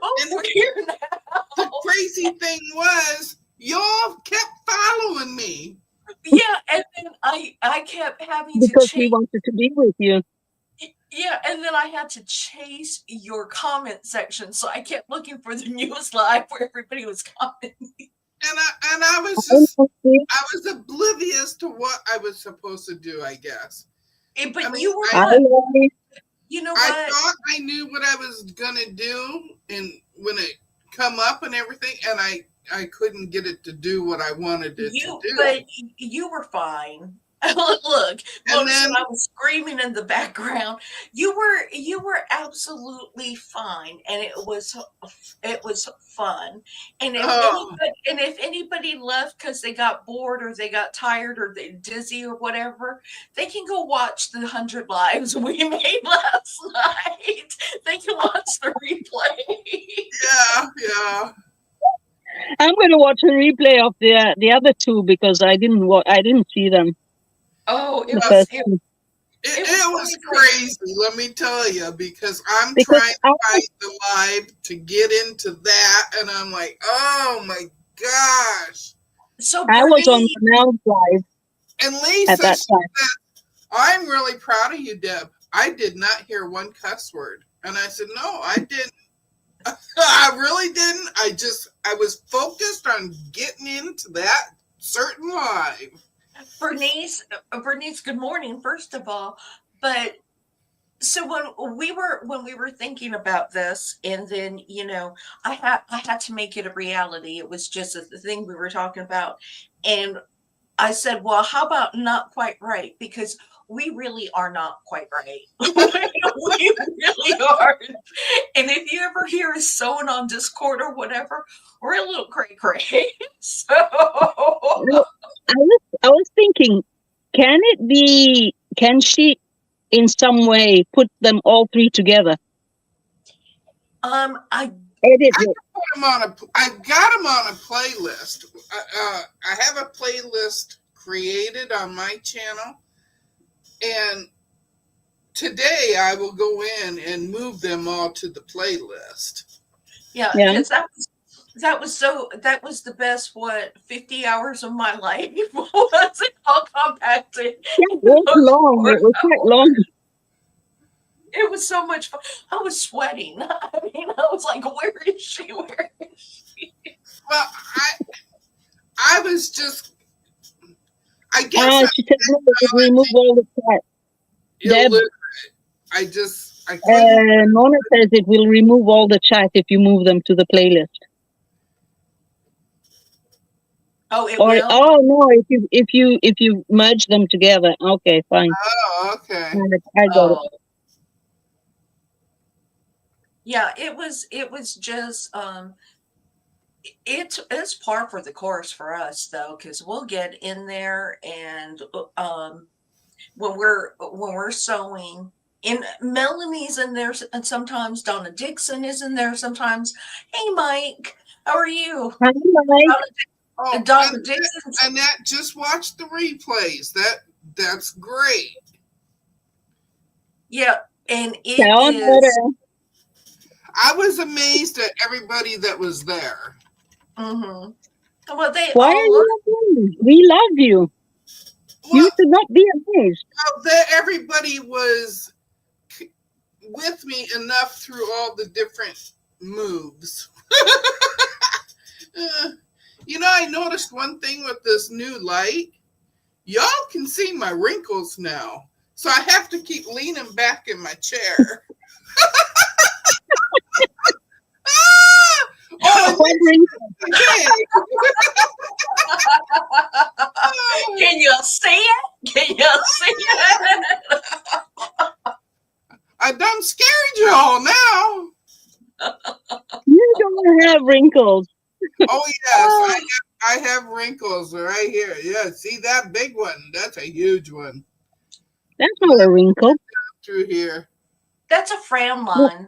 Oh, And we're here now. the crazy thing was, y'all kept following me. Yeah, and then I kept having to Because we change. wanted to be with you. Yeah, and then I had to chase your comment section, so I kept looking for the newest live where everybody was commenting. And I was oblivious to what I was supposed to do, I guess. But I mean, you were I not. love You know I what? thought I knew what I was gonna do, and when it come up and everything, and I couldn't get it to do what I wanted it to do. But you were fine. Look, And then I was screaming in the background. You were absolutely fine, and it was fun. And if anybody left because they got bored or they got tired or they dizzy or whatever, they can go watch the 100 lives we made last night. They can watch the replay. yeah. I'm going to watch a replay of the other 2 because I didn't see them. Oh, The first 2. It was crazy, let me tell you, because I'm Because trying to find the live to get into that, and I'm like, oh my gosh. So I was on the Mel live And Lisa at that time. said, I'm really proud of you, Deb. I did not hear one cuss word. And I said, no, I didn't. I really didn't. I was focused on getting into that certain live. Bernice, good morning, first of all. But so when we were thinking about this, and then I had to make it a reality. It was just the thing we were talking about, and I said, well, how about not quite right? Because we really are not quite right. We really are. And if you ever hear us sewing on Discord or whatever, we're a little cray. So I was thinking, can she in some way put them all 3 together? I Edit it. I've got them on a playlist. I have a playlist created on my channel, and today I will go in and move them all to the playlist. Yeah, because that was the best 50 hours of my life. Was it all compacted? Yeah, it was long. It was quite long. It was so much fun. I was sweating. I mean, I was like, where is she? Where is she? Well, I was just, I guess. She said, no, remove all the chat. Deb, I couldn't. Mona says it will remove all the chat if you move them to the playlist. Oh, it will? Oh no! If you merge them together, okay, fine. Oh, okay. I got it. Yeah, it was just it's par for the course for us though, because we'll get in there and when we're sewing. And Melanie's in there, and sometimes Donna Dixon is in there. Sometimes, hey Mike, how are you? Hi, Mike. Donna Dixon. Annette, just watch the replays. That's great. Yeah, and it is. I was amazed at everybody that was there. Mm-hmm. Well, why are you amazed? We love you. Well, you should not be amazed. Well, everybody was with me enough through all the different moves. I noticed one thing with this new light. Y'all can see my wrinkles now. So I have to keep leaning back in my chair. Oh, can you see it? Can you see it? I done scared y'all now. You don't have wrinkles. Oh, yes. I have wrinkles right here. Yeah, see that big one? That's a huge one. That's not a wrinkle. Through here. That's a frown line.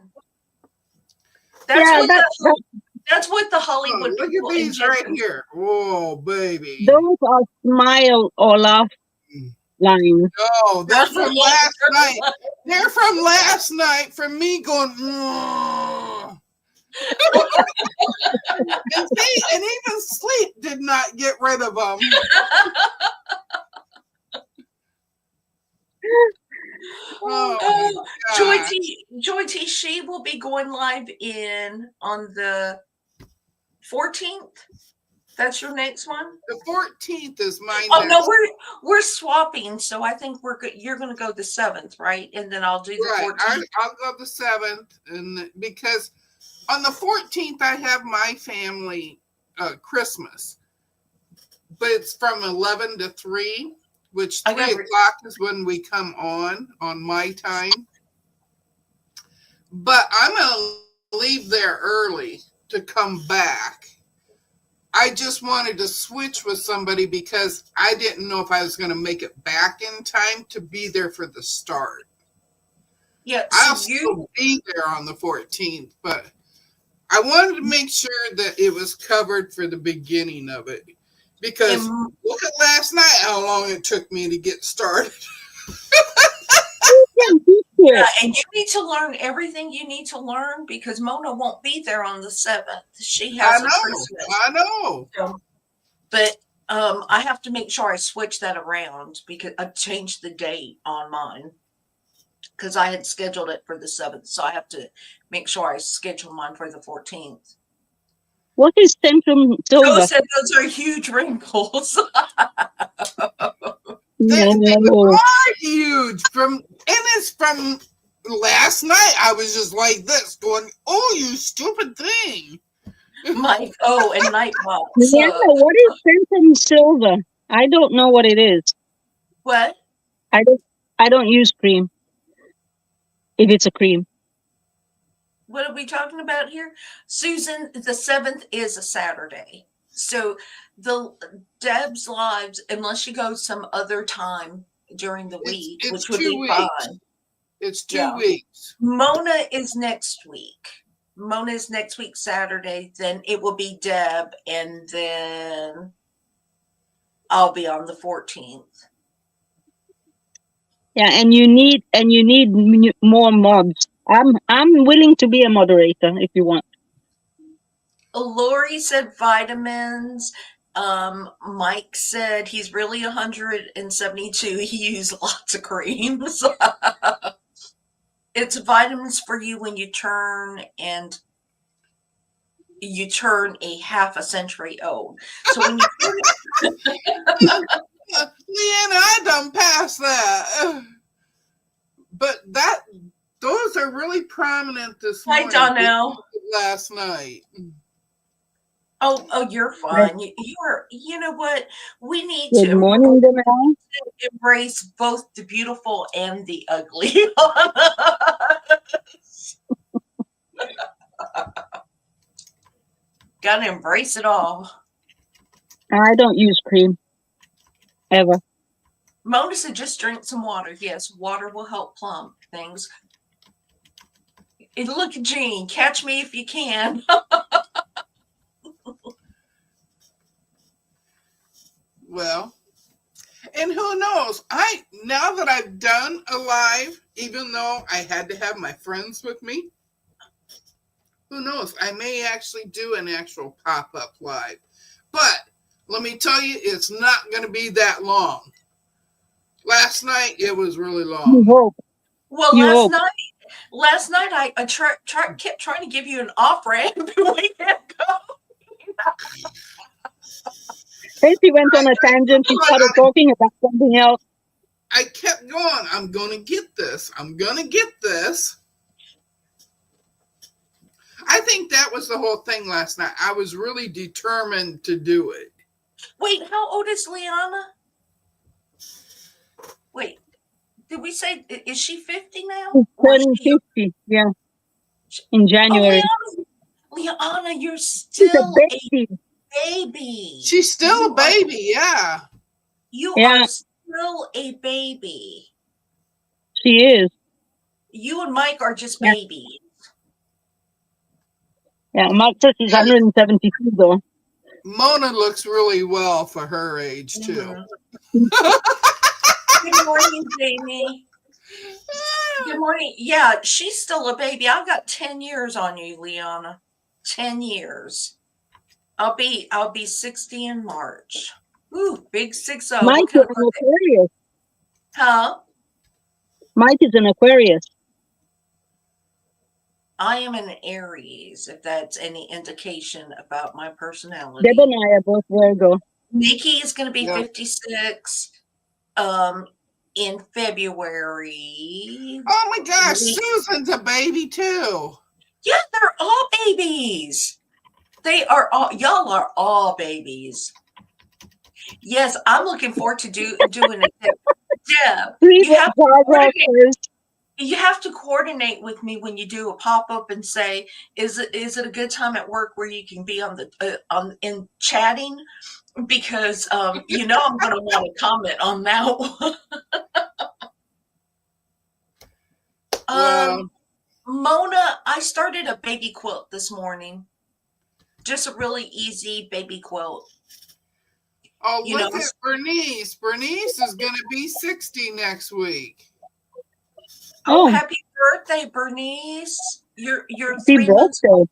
That's what the Hollywood look people at these right here. Whoa, baby. Those are smile or laugh lines. No, they're from last night. They're from last night from me going, and even sleep did not get rid of them. Joy T, she will be going live on the 14th. That's your next one? The 14th is mine. Oh, no, we're swapping, so I think you're going to go the 7th, right? And then I'll do the 14th. I'll go the 7th, and because on the 14th I have my family Christmas, but it's from 11 to 3, which 3 o'clock is when we come on my time. But I'm going to leave there early to come back. I just wanted to switch with somebody because I didn't know if I was going to make it back in time to be there for the start. Yeah, I'll still be there on the 14th, but I wanted to make sure that it was covered for the beginning of it. Because look at last night, how long it took me to get started. Yeah, and you need to learn everything you need to learn because Mona won't be there on the 7th. She has Christmas. I know. But I have to make sure I switch that around because I changed the date on mine because I had scheduled it for the 7th. So I have to make sure I schedule mine for the 14th. What is Centrum Silver? Joe said those are huge wrinkles. They are huge. And it's from last night. I was just like this, going, "Oh, you stupid thing!" Mike. Oh, and Nightbot. Yeah, what is Centrum Silver? I don't know what it is. What? I don't use cream. If it's a cream. What are we talking about here? Susan, the 7th is a Saturday. So the Deb's lives, unless she goes some other time during the week, which would be fine. It's 2 weeks. Mona is next week. Mona is next week, Saturday. Then it will be Deb, and then I'll be on the 14th. Yeah, and you need more mods. I'm willing to be a moderator if you want. Lori said vitamins. Mike said he's really 172. He used lots of creams. It's vitamins for you when you turn a half a century old. So when you Leanna, I done passed that. But those are really prominent this morning. Hi, Donnell. Last night. Oh, you're fine. You know what? We need Good morning, Donnell. Embrace both the beautiful and the ugly. Gotta embrace it all. I don't use cream. Ever. Mona said just drink some water. Yes, water will help plump things. And look at Jean. Catch me if you can. Well, and who knows? Now that I've done a live, even though I had to have my friends with me, who knows? I may actually do an actual pop-up live. But let me tell you, it's not going to be that long. Last night, it was really long. You hope. Well, last night I kept trying to give you an off ramp. We kept going. Then she went on a tangent. She started talking about something else. I kept going. I'm going to get this. I'm going to get this. I think that was the whole thing last night. I was really determined to do it. Wait, how old is Liana? Wait, did we say, is she 50 now? She's Or is turning she, 50, yeah, in oh, January. Liana, you're She's a still a baby. baby. She's still a baby, yeah. You Yeah. are still a baby. She is. You and Mike are just Yeah. babies. Yeah, Mike says she's 172 though. Mona looks really well for her age, too. Good morning, Jamie. Good morning. Yeah, she's still a baby. I've got 10 years on you, Liana. 10 years. I'll be 60 in March. Ooh, big 60. Mike is an Aquarius. Huh? Mike is an Aquarius. I am an Aries, if that's any indication about my personality. Deb and I are both Virgo. Nikki is going to be 56 in February. Oh my gosh, Susan's a baby too. Yeah, they're all babies. They are all, y'all are all babies. Yes, I'm looking forward to doing it. Deb, you have to coordinate with me when you do a pop-up and say, is it a good time at work where you can be on the in chatting? Because I'm going to want to comment on that one. Well, Mona, I started a baby quilt this morning. Just a really easy baby quilt. Oh, look at Bernice. Bernice is going to be 60 next week. Oh, happy birthday, Bernice. You're Happy 3 months birthday. old.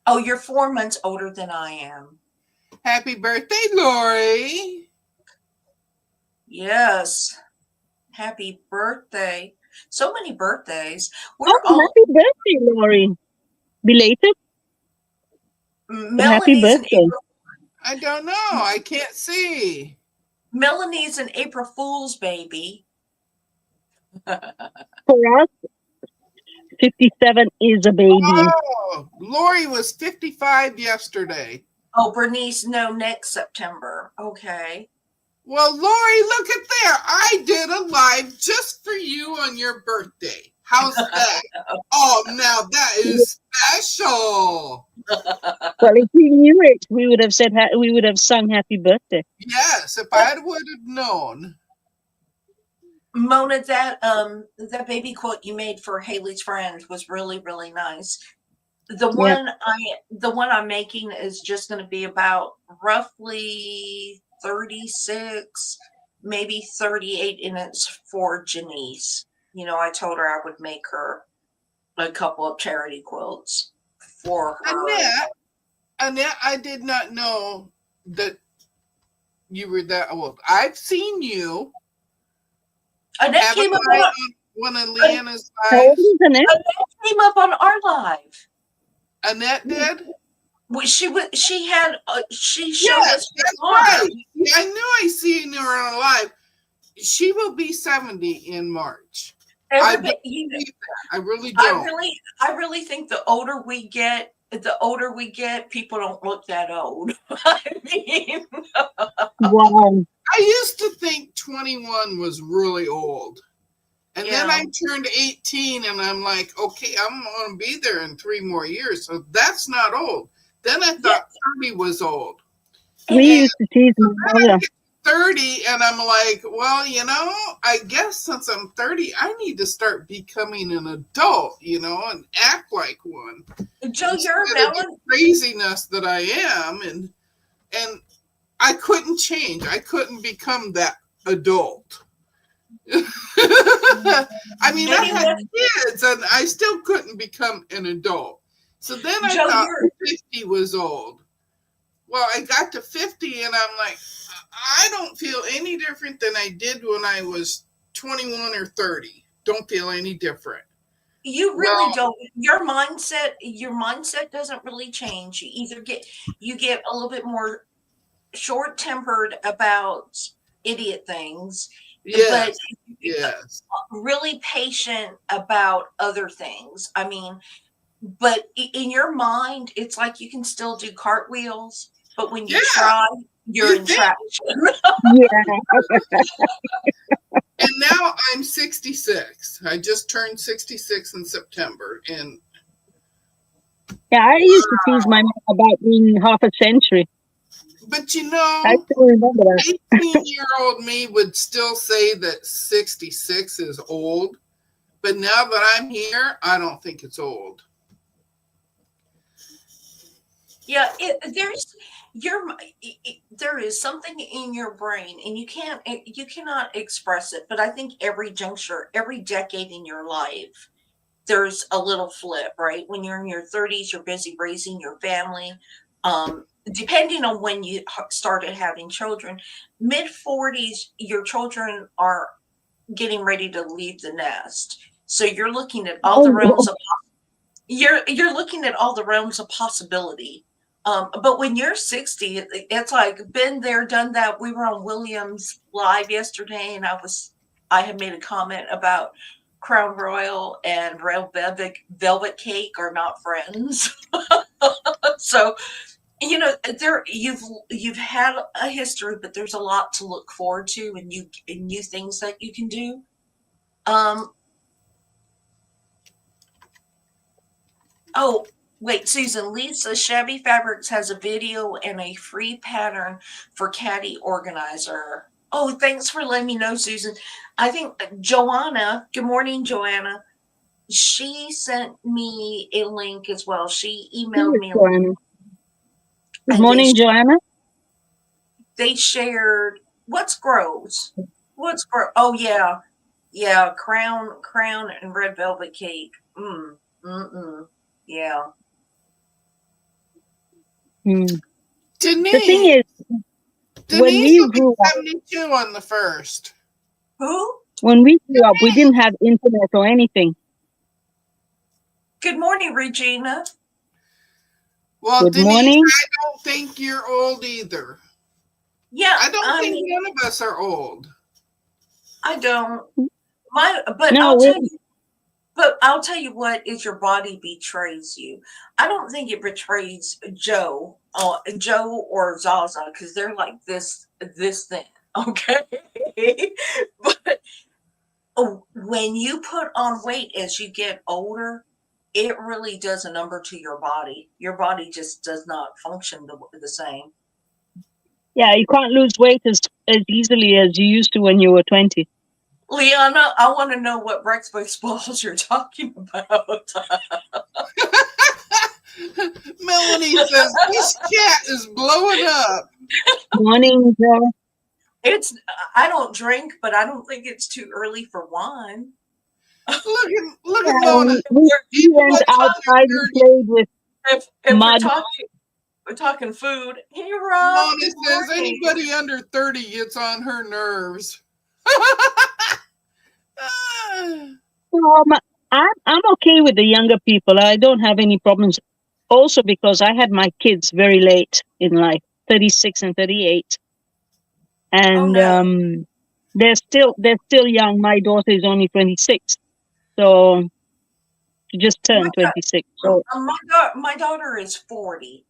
Oh, you're 4 months older than I am. Happy birthday, Lori. Yes. Happy birthday. So many birthdays. Happy birthday, Lori. Belated? Happy birthday. I don't know. I can't see. Melanie's an April Fool's baby. For us, 57 is a baby. Oh, Lori was 55 yesterday. Oh, Bernice, no, next September. Okay. Well, Lori, look at there. I did a live just for you on your birthday. How's that? Oh, now that is special. Well, if we knew it, we would have said we would have sung happy birthday. Yes, if I would have known. Mona, that baby quote you made for Haley's friend was really, really nice. The one I'm making is just going to be about roughly 36, maybe 38, and it's for Janice. I told her I would make her a couple of charity quilts for her. Annette, I did not know that you were that old. I've seen you. Annette came up on one of Leanna's lives. Annette came up on our live. Annette did? She showed us. That's right. Yeah, I knew I seen her on a live. She will be 70 in March. I really don't. I really think the older we get, people don't look that old. I mean, wow. I used to think 21 was really old. And then I turned 18 and I'm like, okay, I'm going to be there in 3 more years. So that's not old. Then I thought 30 was old. We used to tease my mother. 30 and I'm like, well, I guess since I'm 30, I need to start becoming an adult, and act like one. Joe, you're the craziness that I am, and I couldn't change. I couldn't become that adult. I mean, I had kids and I still couldn't become an adult. So then I thought 50 was old. Well, I got to 50 and I'm like, I don't feel any different than I did when I was 21 or 30. Don't feel any different. You really Well, don't. Your mindset doesn't really change. You get a little bit more short-tempered about idiot things, but yes, yes. really patient about other things. I mean, but in your mind, it's like you can still do cartwheels, but when you Yeah, try, you're you in think. traction. Yeah. And now I'm 66. I just turned 66 in September. And Yeah, I used to tease my mom about being half a century. but I still remember that. 18-year-old me would still say that 66 is old. But now that I'm here, I don't think it's old. Yeah, there is something in your brain, and you cannot express it. But I think every juncture, every decade in your life, there's a little flip, right? When you're in your 30s, you're busy raising your family. Depending on when you started having children, mid 40s, your children are getting ready to leave the nest. So Oh, you're looking at all the realms of possibility. But when you're 60, it's like been there, done that. We were on Williams Live yesterday, and I had made a comment about Crown Royal and Red Velvet Cake are not friends. So you've had a history, but there's a lot to look forward to, and new things that you can do. Um, Oh, wait, Susan, Lisa Shabby Fabrics has a video and a free pattern for Caddy Organizer. Oh, thanks for letting me know, Susan. I think Joanna, good morning, Joanna. She sent me a link as well. She emailed yes, me a link, Joanna. Good and morning, Joanna. they shared what's grows. What's grow? Oh yeah, yeah. Crown, and red velvet cake. Yeah. Hmm. The thing Denise, is, when Denise we will be grew up, 72 on the 1st. Who? we didn't have internet or anything. Good morning, Regina. Well, Good Denise, morning. I don't think you're old either. Yeah, I don't I think mean, none of us are old. I don't. My, but No, I'll tell you. But I'll tell you what is your body betrays you. I don't think it betrays Joe or Zaza because they're like this thing. Okay, but when you put on weight as you get older, it really does a number to your body. Your body just does not function the same. yeah, you can't lose weight as easily as you used to when you were 20. Liana, I want to know what breakfast balls you're talking about. Melanie says, this chat is blowing up. Morning, Joe. It's I don't drink, but I don't think it's too early for wine. Look at Yeah, Mona. we Even went one outside and talking played with If mud. we're talking food. Hey Rob, Mona good says morning. anybody under 30 gets on her nerves. Ah, I'm okay with the younger people. I don't have any problems. Also, because I had my kids very late in life, 36 and 38, Oh and no. they're still young. My daughter is only 26, so she just My turned 26. So my daughter is 40.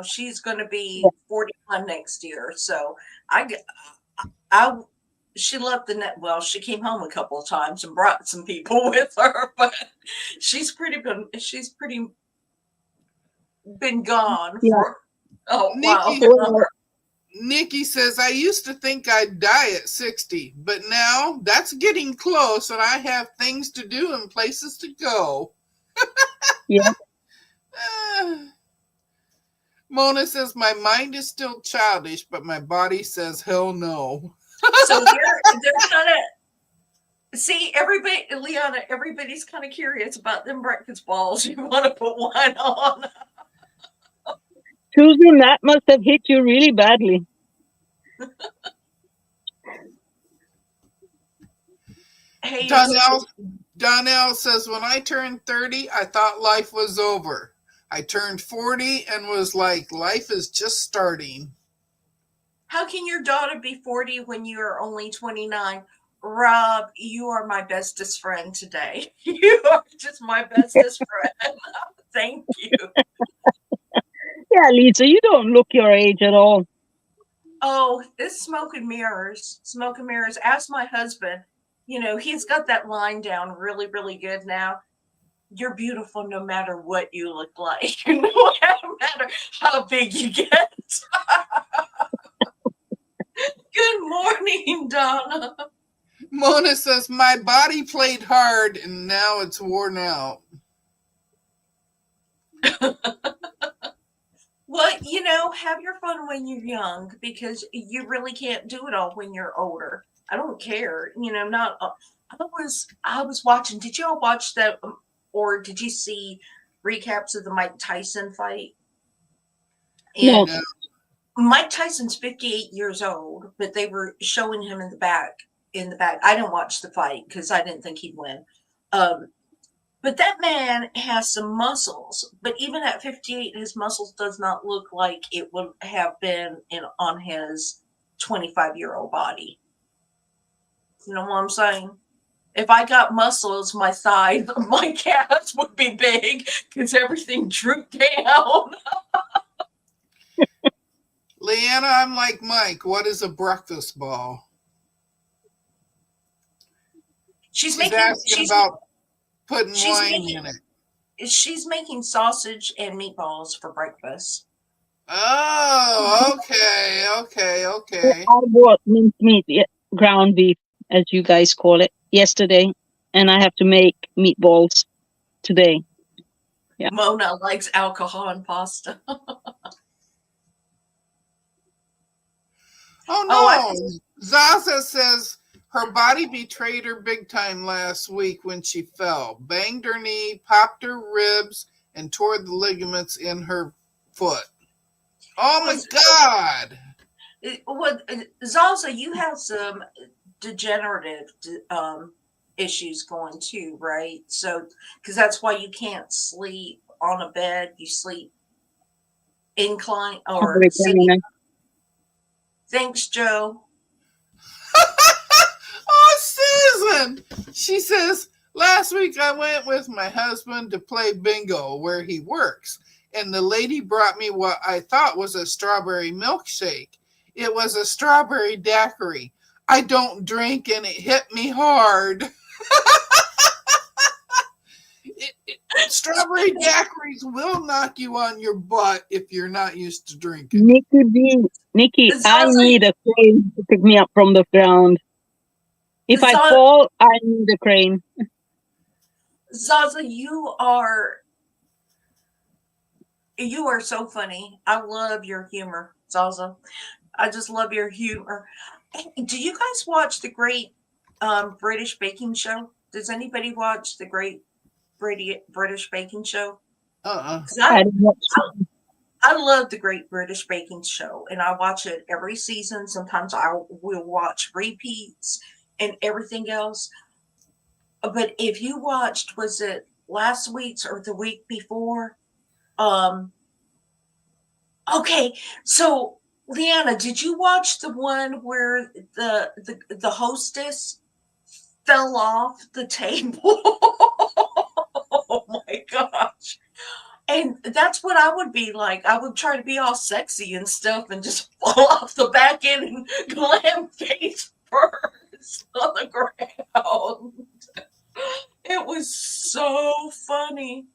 She's going to yeah, be 41 next year. So I g- I she left the net. Well, she came home a couple of times and brought some people with her, but she's pretty been gone yeah. for a while. Nikki Well, Nikki says, I used to think I'd die at 60, but now that's getting close and I have things to do and places to go. yeah. Ah. Mona says, my mind is still childish, but my body says, hell no. So they're kind of see everybody, Liana. Everybody's kind of curious about them breakfast balls. You want to put wine on? Susan, that must have hit you really badly. Hey, it's Donnell says, when I turned 30, I thought life was over. I turned 40 and was like, life is just starting. how can your daughter be 40 when you are only 29? Rob, you are my bestest friend today. You are just my bestest friend. Thank you. Yeah, Lisa, you don't look your age at all. Oh, it's smoke and mirrors. Smoke and mirrors. Ask my husband. You know, he's got that line down really, really good now. You're beautiful no matter what you look like, no matter how big you get. Good morning, Donna. Mona says, my body played hard and now it's worn out. Well, you know, have your fun when you're young because you really can't do it all when you're older. I don't care. You know, not. I was watching. Did y'all watch that, or did you see recaps of the Mike Tyson fight? No. And Mike Tyson's 58 years old, but they were showing him in the back. In the back, I didn't watch the fight because I didn't think he'd win. But that man has some muscles. But even at 58, his muscles does not look like it would have been on his 25-year-old body. You know what I'm saying? If I got muscles, my thighs, my calves would be big because everything drooped down. Leanna, I'm like Mike. What is a breakfast ball? She's asking about putting wine in it. She's making sausage and meatballs for breakfast. Oh, okay. I bought minced meat, ground beef, as you guys call it, yesterday, and I have to make meatballs today. Yeah. Mona likes alcohol and pasta. Oh no! Zaza says her body betrayed her big time last week when she fell, banged her knee, popped her ribs, and tore the ligaments in her foot. Oh my God! Zaza, you have some degenerative issues going too, right? So, because that's why you can't sleep on a bed, you sleep incline or sitting. Thanks, Joe. Oh, Susan! She says, last week I went with my husband to play bingo where he works, and the lady brought me what I thought was a strawberry milkshake. It was a strawberry daiquiri. I don't drink, and it hit me hard. Strawberry daiquiris will knock you on your butt if you're not used to drinking. Nikki, I need a crane to pick me up from the ground. If I fall, I need a crane. Zaza, you are so funny. I love your humor, Zaza. I just love your humor. Do you guys watch the Great British Baking Show? Does anybody watch the Great British Baking Show? I love the Great British Baking Show, and I watch it every season. Sometimes I will watch repeats and everything else. But if you watched, was it last week's or the week before? Okay, so Leanna, did you watch the one where the hostess fell off the table? Oh my gosh. And that's what I would be like. I would try to be all sexy and stuff and just fall off the back end and glam face first on the ground. It was so funny.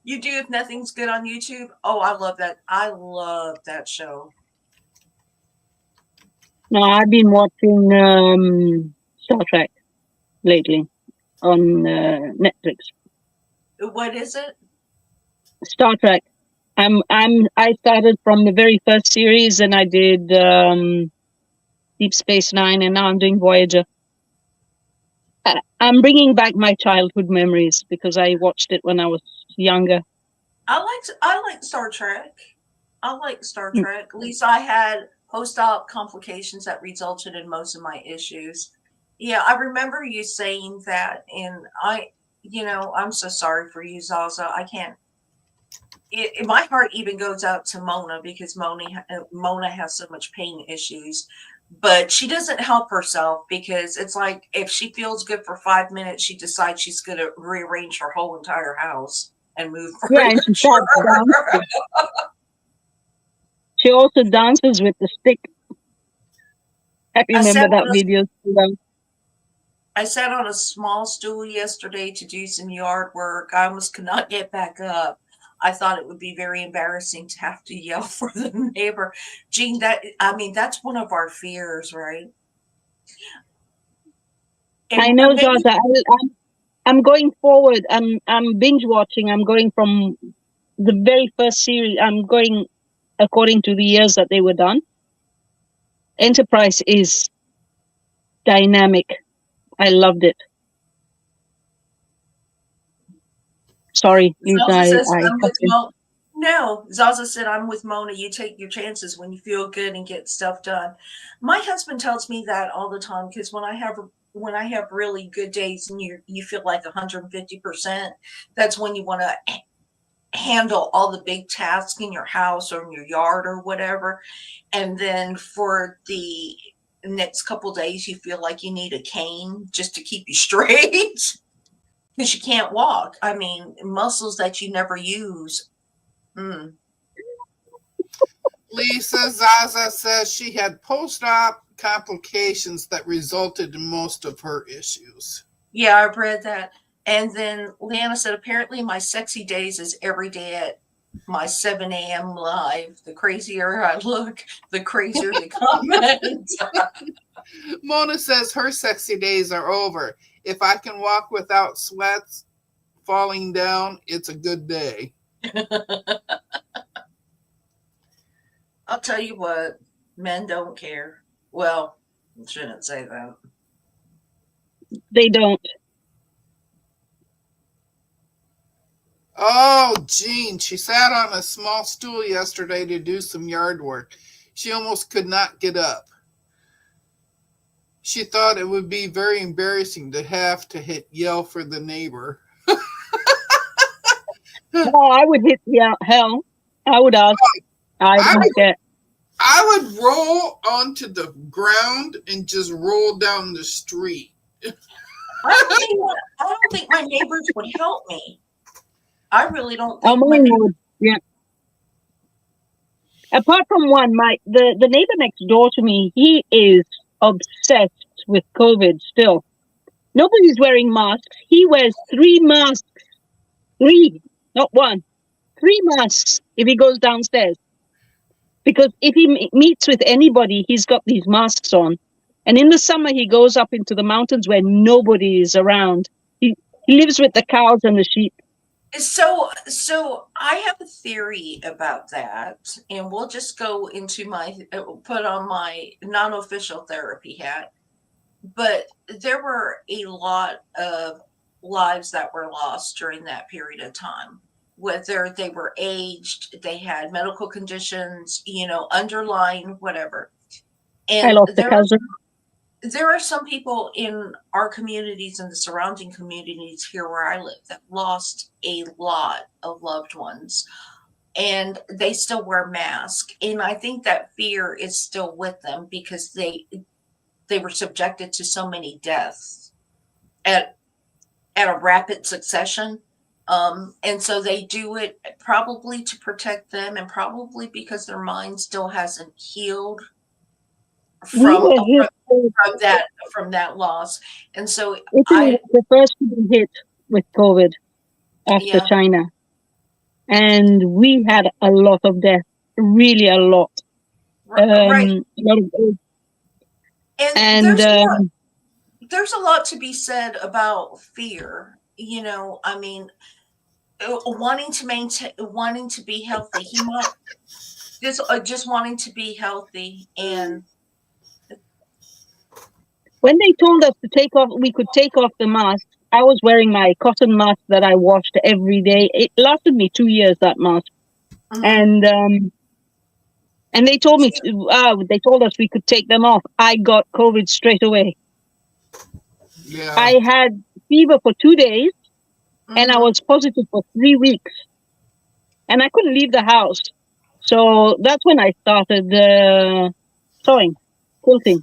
You do If Nothing's Good on YouTube? Oh, I love that. I love that show. No, I've been watching Star Trek lately on Netflix. What is it? Star Trek. I started from the very first series, and I did Deep Space Nine, and now I'm doing Voyager. I'm bringing back my childhood memories because I watched it when I was younger. I like Star Trek. I like Star Trek. At least I had post-op complications that resulted in most of my issues. Yeah, I remember you saying that, and I'm so sorry for you, Zaza. I can't. My heart even goes out to Mona because Mona has so much pain issues, but she doesn't help herself because it's like if she feels good for 5 minutes, she decides she's going to rearrange her whole entire house and move Yeah, and she starts furniture. dancing. She also dances with the stick. I I sat remember that on a video. I sat on a small stool yesterday to do some yard work. I almost could not get back up. I thought it would be very embarrassing to have to yell for the neighbor. Jean, that's one of our fears, right? I And know, maybe Zaza. I'm going forward. I'm binge watching. I'm going from the very first series. I'm going according to the years that they were done. Enterprise is dynamic. I loved it. Sorry, Lisa. Zaza says I I'm cut with in. Mona. No, Zaza said I'm with Mona. You take your chances when you feel good and get stuff done. My husband tells me that all the time because when I have really good days and you feel like 150%, that's when you want to handle all the big tasks in your house or in your yard or whatever. And then for the next couple days, you feel like you need a cane just to keep you straight because you can't walk. I mean, muscles that you never use. Mm. Lisa Zaza says she had post-op complications that resulted in most of her issues. Yeah, I've read that. And then Leanna said, apparently my sexy days is every day at my 7 a.m. live. The crazier I look, the crazier the comment. Mona says her sexy days are over. If I can walk without sweats falling down, it's a good day. I'll tell you what, men don't care. Well, I shouldn't say that. They don't. Oh, Jean, she sat on a small stool yesterday to do some yard work. She almost could not get up. She thought it would be very embarrassing to have to yell for the neighbor. Oh, I would hit hell. I would ask. I I don't would, care. I would roll onto the ground and just roll down the street. I don't think my neighbors would help me. I really don't Oh, think my mine neighbors. would. Yeah. Apart from one, the neighbor next door to me, he is obsessed with COVID still. Nobody's wearing masks. He wears 3 masks. 3, not 1. 3 masks if he goes downstairs. Because if he meets with anybody, he's got these masks on. And in the summer, he goes up into the mountains where nobody is around. He lives with the cows and the sheep. So I have a theory about that, and we'll just go into put on my non-official therapy hat. But there were a lot of lives that were lost during that period of time, whether they were aged, they had medical conditions, underlying whatever. I And lost a cousin. there are some people in our communities and the surrounding communities here where I live that lost a lot of loved ones, and they still wear masks. And I think that fear is still with them because they were subjected to so many deaths at a rapid succession. And so they do it probably to protect them and probably because their mind still hasn't healed We from were hit. from that loss. And so Italy was the first to be hit with COVID after yeah, China. And we had a lot of death, really a lot. right. A lot of, And and there's a lot to be said about fear. I mean, wanting to maintain, wanting to be healthy. He might just wanting to be healthy, and when they told us to take off, we could take off the mask. I was wearing my cotton mask that I washed every day. It lasted me 2 years, that mask. mhm. And they told me they told us we could take them off. I got COVID straight away. Yeah. I had fever for 2 days and I Mhm. was positive for 3 weeks and I couldn't leave the house. So that's when I started sewing, quilting,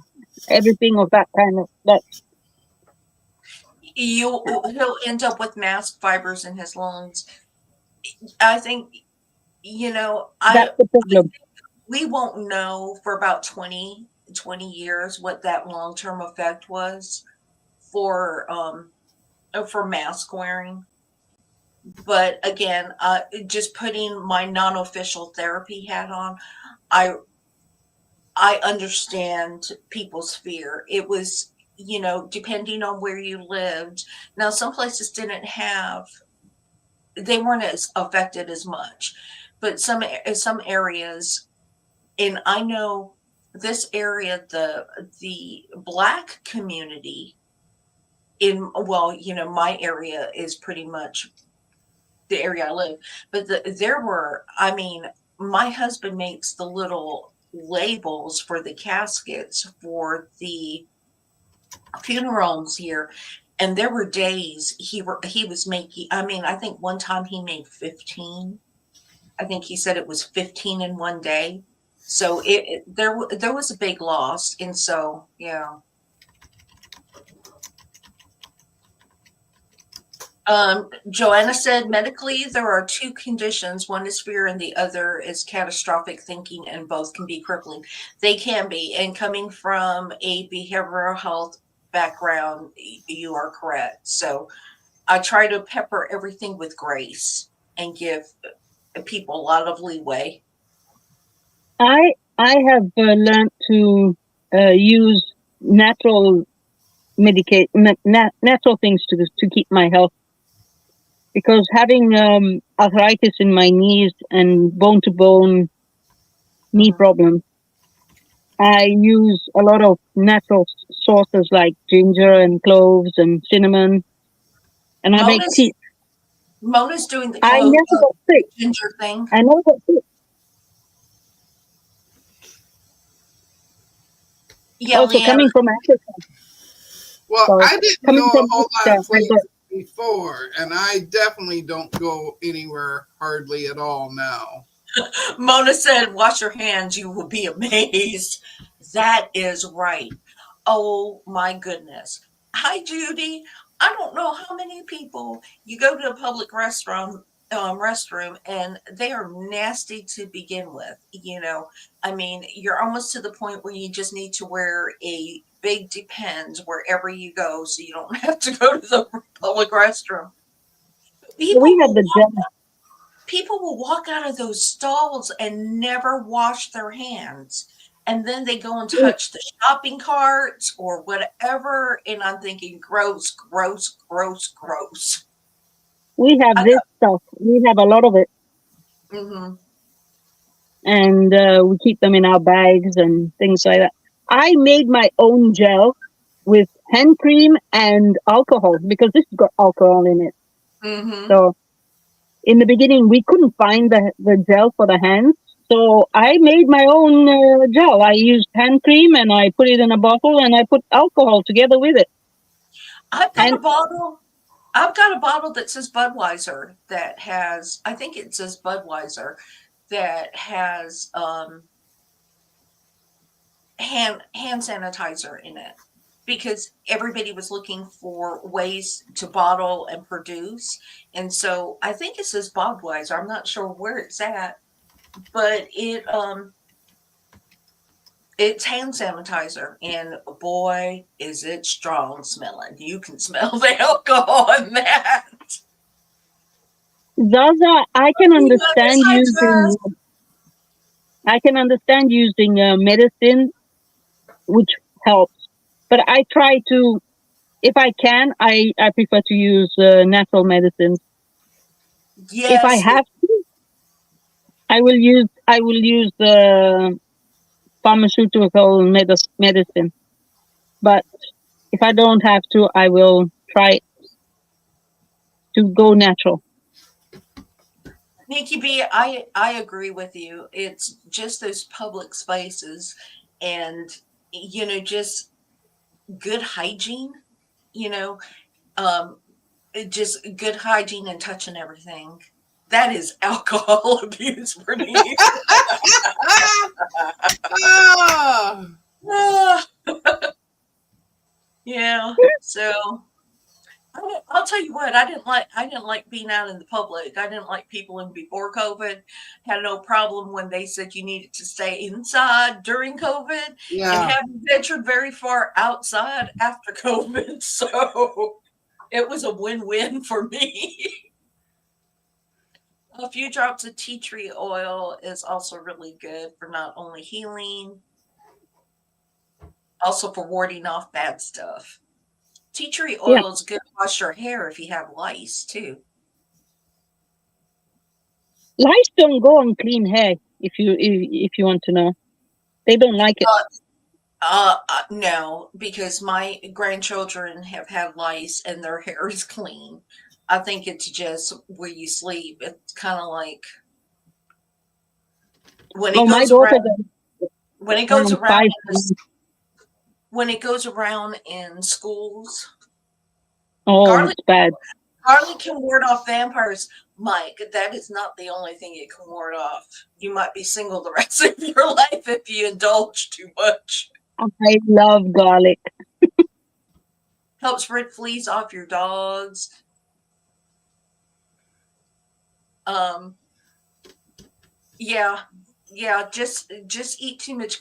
everything of that kind of that. He'll end up with mast fibers in his lungs. I think, That's the problem. we won't know for about 20 years what that long-term effect was for, for mask wearing. But again, just putting my non-official therapy hat on, I I understand people's fear. It was, depending on where you lived. Now, some places didn't have, they weren't as affected as much, but some areas, and I know this area, the Black community in, well, my area is pretty much the area I live, but there were, I mean, my husband makes the little labels for the caskets for the funerals here, and there were days he was making. I mean, I think one time he made 15. I think he said it was 15 in one day. So there was a big loss, and so yeah. Joanna said medically there are two conditions. One is fear and the other is catastrophic thinking, and both can be crippling. They can be. And coming from a behavioral health background, you are correct. So I try to pepper everything with grace and give people a lot of leeway. I have learned to use natural natural things to keep my health because having arthritis in my knees and bone to bone knee Mhm. problems, I use a lot of natural sources like ginger and cloves and cinnamon, and I make Mona's tea. Mona's doing the I clove never got the sick. ginger thing. I never got sick. Yeah, Also, Leanna. coming from Africa, Well, sorry, I didn't coming know a from whole lot Africa, of I got places before, and I definitely don't go anywhere hardly at all now. Mona said, wash your hands, you will be amazed. That is right. Oh my goodness. Hi, Judy. I don't know how many people you go to a public restroom and they are nasty to begin with. I mean, you're almost to the point where you just need to wear a big Depends wherever you go so you don't have to go to the public restroom. People we have will the walk gel. people will walk out of those stalls and never wash their hands. And then they go and touch the shopping carts or whatever. And I'm thinking, gross, gross, gross, gross. We have I this stuff. We have a lot of it, hmm and we keep them in our bags and things like that. I made my own gel with hand cream and alcohol because this has got alcohol in it. hmm So in the beginning, we couldn't find the gel for the hands. So I made my own gel. I used hand cream and I put it in a bottle and I put alcohol together with it. I've got And a bottle. I've got a bottle that says Budweiser that has, I think it says Budweiser that has hand sanitizer in it because everybody was looking for ways to bottle and produce. And so I think it says Budweiser. I'm not sure where it's at, but it's hand sanitizer and boy is it strong smelling. You can smell the alcohol in that. Zaza, You know this, hi Jess. I can understand using medicine, which helps. But I try to, if I can, I prefer to use natural medicines. If I Yes, have to, I will use pharmaceutical medicine. But if I don't have to, I will try to go natural. Nikki B, I agree with you. It's just those public spaces and just good hygiene. you know, um, just good hygiene and touching everything. That is alcohol abuse, Bernice. Ah, Ah, yeah. So I'll tell you what, I didn't like being out in the public. I didn't like people in before COVID. Had no problem when they said you needed to stay inside during COVID, and yeah. haven't ventured very far outside after COVID. So it was a win-win for me. A few drops of tea tree oil is also really good for not only healing, also for warding off bad stuff. Tea tree Yeah. oil is good to wash your hair if you have lice too. Lice don't go on clean hair. If you want to know, they don't like it. No, because my grandchildren have had lice and their hair is clean. I think it's just where you sleep. It's kind of like when it Oh, my goes daughter around got when it goes around around 5 in the, when it goes around in schools. Oh, Garlic it's bad. garlic can ward off vampires. Mike, that is not the only thing it can ward off. You might be single the rest of your life if you indulge too much. I love garlic. Helps rid fleas off your dogs. Um, yeah, yeah. Just eat too much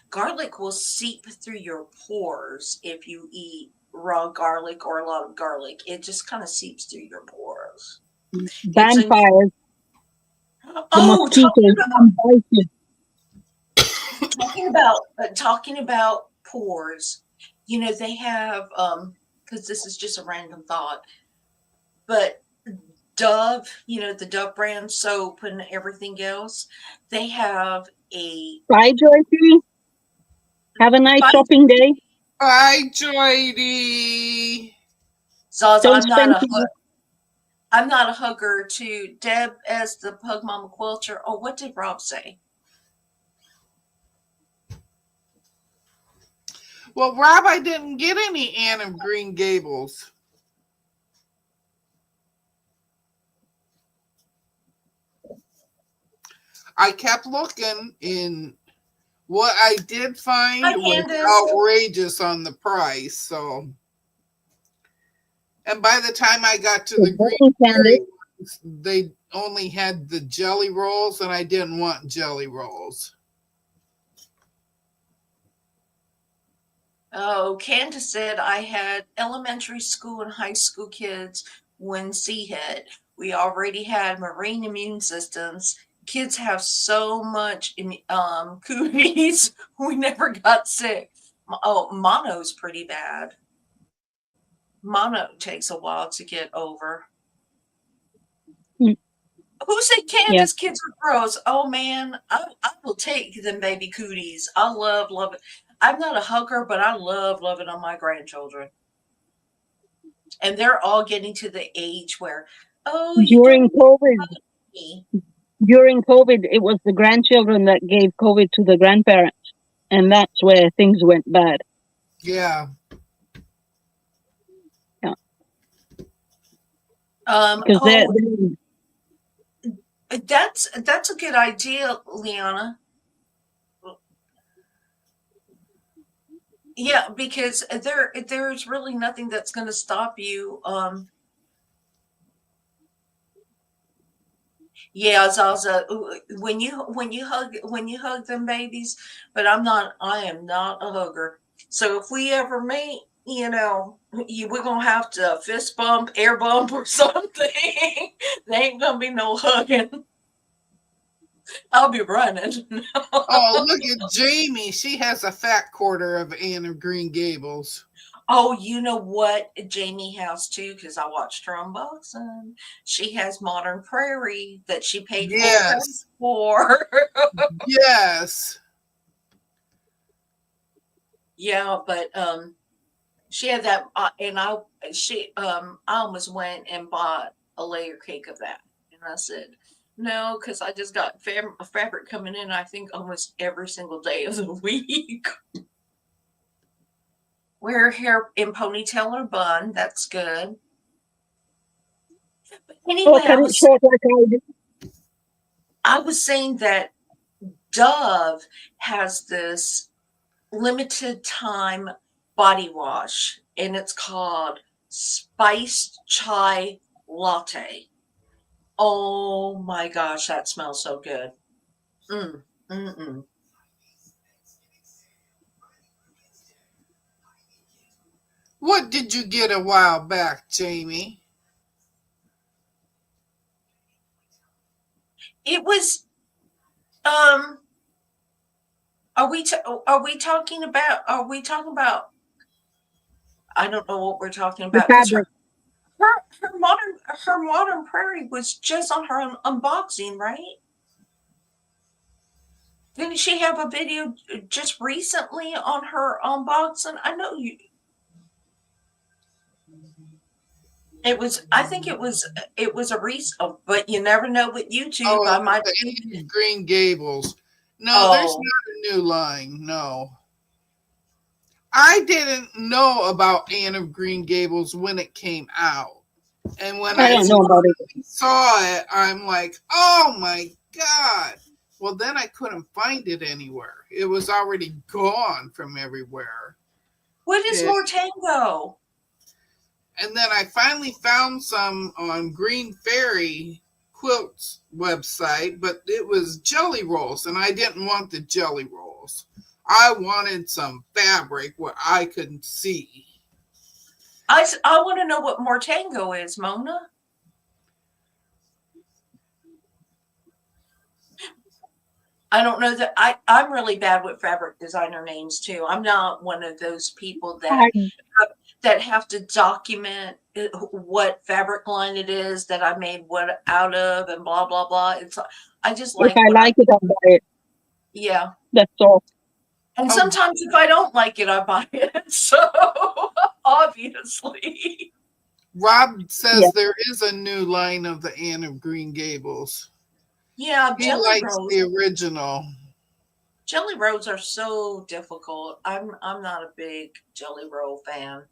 garlic will seep through your pores if you eat raw garlic or a lot of garlic. It just kind of seeps through your pores. It's a Vampires, the oh, mosquitoes come bite you. talking about pores. You know they have because this is just a random thought, but Dove, you know, the Dove brand soap and everything else, they have a Bye, Joyce. Have a nice fight. shopping day. Bye, Joydy. Zaz, Don't spend too much. I'm not a hugger to Deb as the Pug Mama Quilter. Oh, what did Rob say? Well, Rob, I didn't get any Anne of Green Gables. I kept looking, and what I did find Hi, was Candace. outrageous on the price. So, and by the time I got to the Good Green morning, Fairy Candace. ones, they only had the jelly rolls, and I didn't want jelly rolls. Oh, Candace said I had elementary school and high school kids when C hit. We already had marine immune systems. Kids have so much cooties. We never got sick. Oh, mono's pretty bad. Mono takes a while to get over. Mm, Who said yeah. Candace kids are gross? Oh man, I will take them baby cooties. I love it. I'm not a hugger, but I love it on my grandchildren. And they're all getting to the age where, oh, you During don't COVID, hug me. during COVID, it was the grandchildren that gave COVID to the grandparents, and that's where things went bad. Yeah. Yeah, because Oh, that's a good idea, Liana. Yeah, because there's really nothing that's going to stop you. Yeah, Zaza, when you hug them babies, but I am not a hugger. So if we ever meet, we're gonna have to fist bump, air bump, or something. There ain't gonna be no hugging. I'll be running. Oh, look at Jamie. She has a fat quarter of Anne of Green Gables. Oh, you know what Jamie has too, because I watched her unboxing. She has Modern Prairie that she paid full price Yes. for. Yes. Yeah, but she had that, and I almost went and bought a layer cake of that, and I said no because I just got fabric coming in. I think almost every single day of the week. wear hair in ponytail or bun. That's good. But Or anyway, cut it short like I do. I was saying that Dove has this limited time body wash, and it's called Spiced Chai Latte. Oh my gosh, that smells so good. Mm, mm-mm. What did you get a while back, Jamie? It was um are we talking about I don't know what we're talking The about because fabric. her modern prairie was just on her unboxing, right? Didn't she have a video just recently on her unboxing? I know you. It was. I think it was. It was a recent. But you never know with YouTube. Oh, I might. the Green Gables. No, there's Oh, not a new line. No. I didn't know about Anne of Green Gables when it came out. And when I I don't know about it. saw it, I'm like, oh my God. Well, then I couldn't find it anywhere. It was already gone from everywhere. what is It, more tango? and then I finally found some on Green Fairy Quilts website, but it was jelly rolls, and I didn't want the jelly rolls. I wanted some fabric where I could see. I want to know what more tango is, Mona. I don't know that I'm really bad with fabric designer names too. I'm not one of those people I, that have to document what fabric line it is that I made what out of and blah blah blah. It's I just if like I what I like it, I'll buy it. yeah. That's all. And Oh, sometimes if I don't like it, I buy it. So obviously. Rob Yeah. says there is a new line of the Anne of Green Gables. Yeah, He likes the original. jelly rolls are so difficult. I'm not a big jelly roll fan.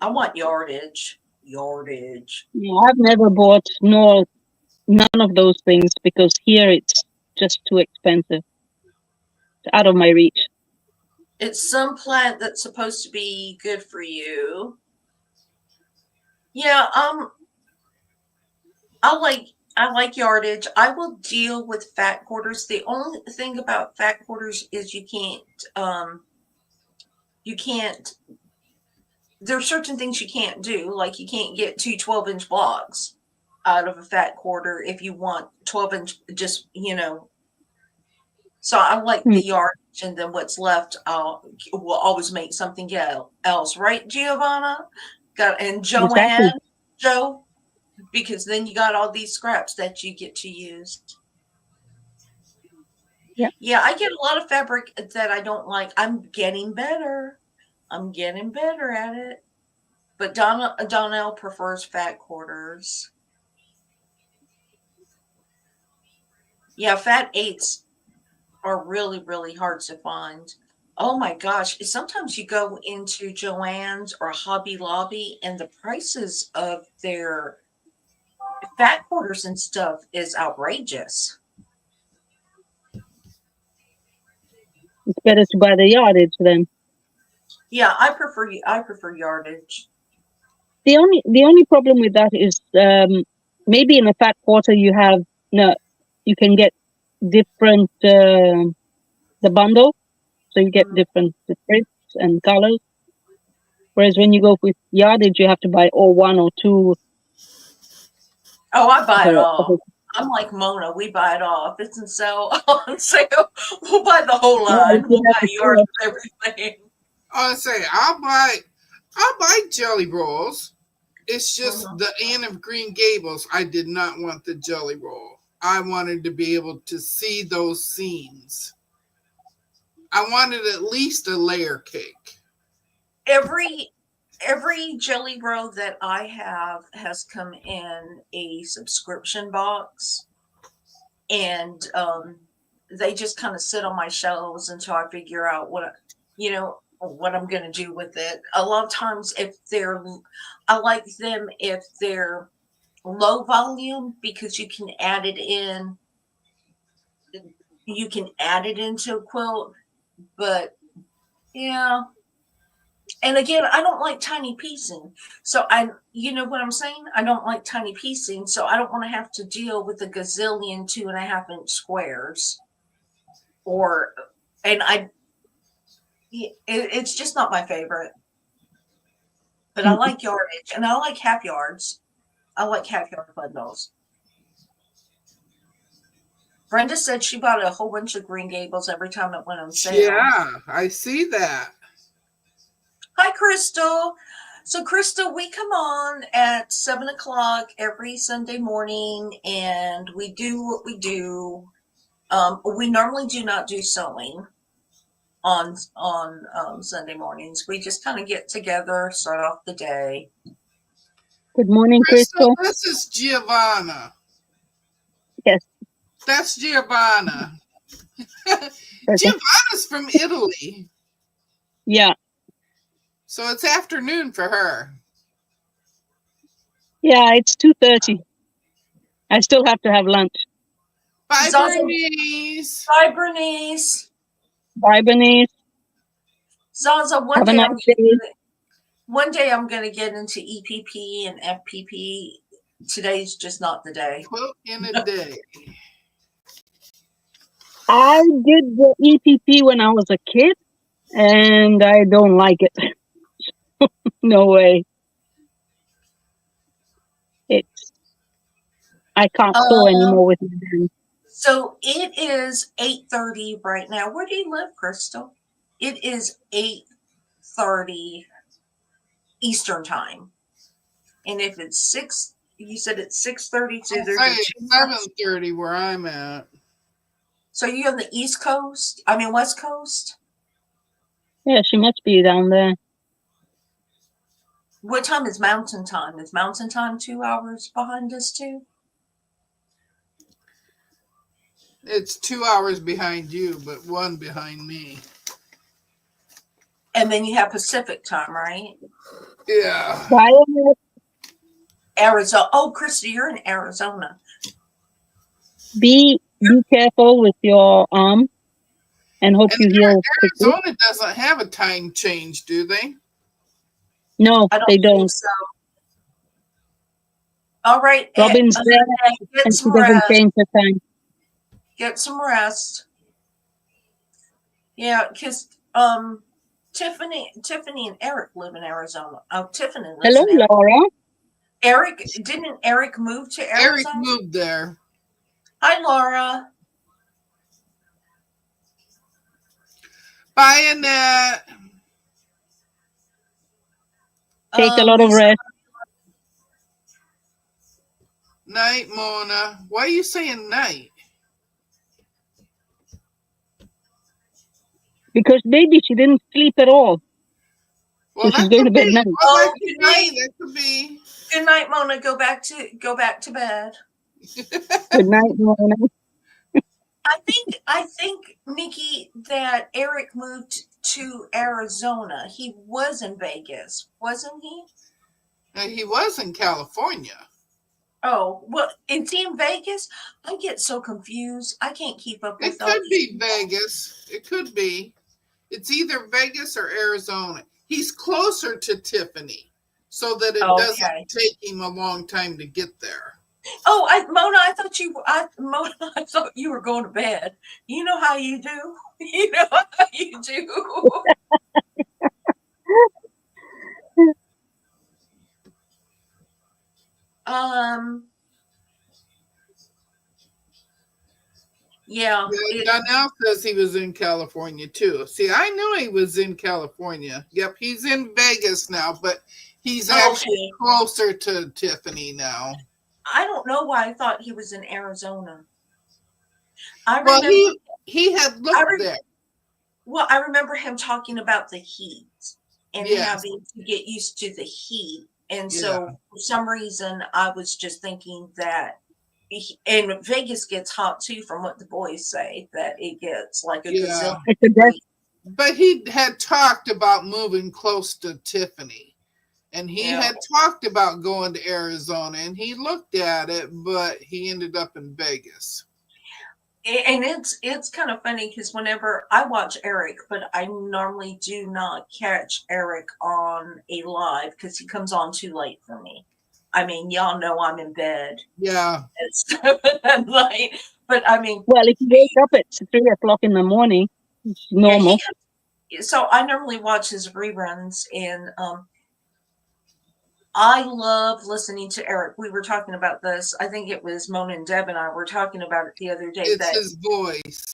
I want yardage. Yardage. Yeah, I've never bought none of those things because here it's just too expensive. It's out of my reach. It's some plant that's supposed to be good for you. Yeah, I like yardage. I will deal with fat quarters. The only thing about fat quarters is you can't there are certain things you can't do, like you can't get two 12-inch blocks out of a fat quarter if you want 12-inch just, so I like Hmm. the yardage and then what's left will always make something else, right, Giovanna? And Exactly. Joanne, Joe, because then you got all these scraps that you get to use. Yeah. Yeah, I get a lot of fabric that I don't like. I'm getting better. I'm getting better at it. But Donnell prefers fat quarters. Yeah, fat eights are really, really hard to find. Oh my gosh. Sometimes you go into Joann's or Hobby Lobby and the prices of their fat quarters and stuff is outrageous. It's better to buy the yardage then. Yeah, I prefer yardage. The only problem with that is maybe in a fat quarter you have no you can get different the bundle, so you get different prints and colors. Whereas when you go with yardage, you have to buy or one or two Oh, I buy it of all. it. I'm like Mona. We buy it all. If it's in sale, on sale, we'll buy the whole Yeah, if line. you We'll have buy the yours choice. with everything. I say I'll buy jelly rolls. It's just Mhm. the Anne of Green Gables. I did not want the jelly roll. I wanted to be able to see those seams. I wanted at least a layer cake. Every every jelly roll that I have has come in a subscription box, and they just kind of sit on my shelves until I figure out what you know. what I'm going to do with it. A lot of times, I like them if they're low volume because you can add it in. You can add it into a quilt, but yeah. And again, I don't like tiny piecing. So you know what I'm saying? I don't like tiny piecing. So I don't want to have to deal with a gazillion 2.5-inch squares or, and it's just not my favorite, but I like yardage and I like half yards. I like half yard bundles. Brenda said she bought a whole bunch of Green Gables every time it went on sale. Yeah, I see that. Hi, Crystal. So, Crystal, we come on at 7:00 every Sunday morning, and we do what we do. We normally do not do sewing on Sunday mornings. We just kind of get together, start off the day. Good morning, Crystal, Crystal. this is Giovanna. Yes. That's Giovanna. Giovanna's from Italy. Yeah. So it's afternoon for her. Yeah, it's 2:30. I still have to have lunch. Bye, Zaza. Bernice. Bye, Bernice. Bye, Bernice. Zaza, Have a nice day. one day I'm going to get into EPP and FPP. Today's just not the day. Quote in a day. I did the EPP when I was a kid, and I don't like it. No way. I can't sew anymore with my hands. So it is 8:30 right now. Where do you live, Crystal? It is 8:30 Eastern time. And if it's 6, you said it's 6:32. There's a 7:30 where I'm at. So you're on the East Coast? I mean, West Coast? Yeah, she must be down there. What time is Mountain Time? Is Mountain Time 2 hours behind us too? It's 2 hours behind you, but 1 behind me. And then you have Pacific Time, right? Yeah. Arizona. Oh, Krista, you're in Arizona. Be careful with your arm and hope you heal quickly. Arizona doesn't have a time change, do they? No, they don't. So. All right. Robin's there and she doesn't change her time. Get some rest. Yeah, because Tiffany and Eric live in Arizona. Oh, Tiffany lives Hello, in Arizona. Laura. Didn't Eric move to Arizona? Eric moved there. Hi, Laura. Bye, Annette. Take a lot of rest. Night, Mona. Why are you saying night? Because maybe she didn't sleep at all. Well, so she's going to bed now. Oh, good night. That could be. Good night, Mona. Go back to bed. Good night, Mona. I think, Nikki, that Eric moved to Arizona. He was in Vegas, wasn't he? He was in California. Oh, well, is he in Vegas? I get so confused. I can't keep up with It could be Vegas. It could be. It's either Vegas or Arizona. He's closer to Tiffany, so that it doesn't take him a long time to get there. Oh, Mona, I thought you were going to bed. You know how you do. You know how you do. Yeah. Donnell says he was in California too. See, I knew he was in California. Yep, he's in Vegas now, but he's actually closer to Tiffany now. I don't know why I thought he was in Arizona. He had looked there. Well, I remember him talking about the heat and having to get used to the heat. And so for some reason, I was just thinking that, and Vegas gets hot too, from what the boys say, that it gets like a gazillion. But he had talked about moving close to Tiffany. And he Yeah. had talked about going to Arizona, and he looked at it, but he ended up in Vegas. And it's kind of funny because whenever I watch Eric, but I normally do not catch Eric on a live because he comes on too late for me. I mean, y'all know I'm in bed Yeah. at 7 at night, but I mean, Well, if you wake up at 3 o'clock in the morning, it's yeah, normal. so I normally watch his reruns, and I love listening to Eric. We were talking about this. I think it was Mona and Deb and I were talking about it the other day. It's That his voice.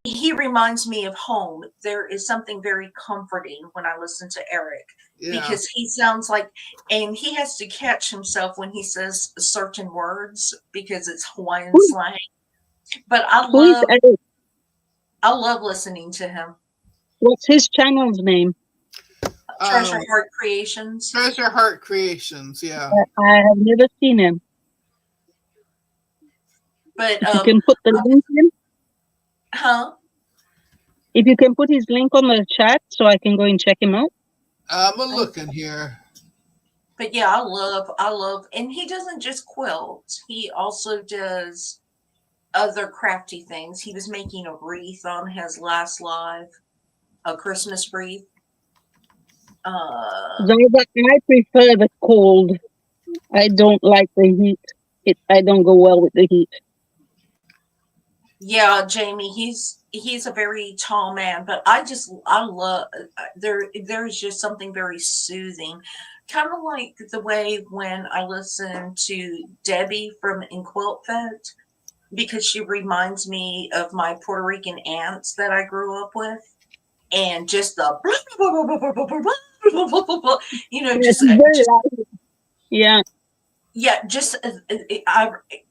he reminds me of home. There is something very comforting when I listen to Eric Yeah. because he sounds like, and he has to catch himself when he says certain words because it's Hawaiian Who, slang. But who is Eric? I love listening to him. What's his channel's name? Treasure Heart Creations. Treasure Heart Creations, yeah. I have never seen him. But If you can put the link in, if you can put his link on the chat so I can go and check him out. I'm looking here. But yeah, I love, and he doesn't just quilt. He also does other crafty things. He was making a wreath on his last live, a Christmas wreath. I prefer the cold. I don't like the heat. I don't go well with the heat. Yeah, Jamie, he's a very tall man, but I love there's just something very soothing. Kind of like the way when I listen to Debbie from In Quilt Vet, because she reminds me of my Puerto Rican aunts that I grew up with, and just the It's very loud. Yeah. Yeah, just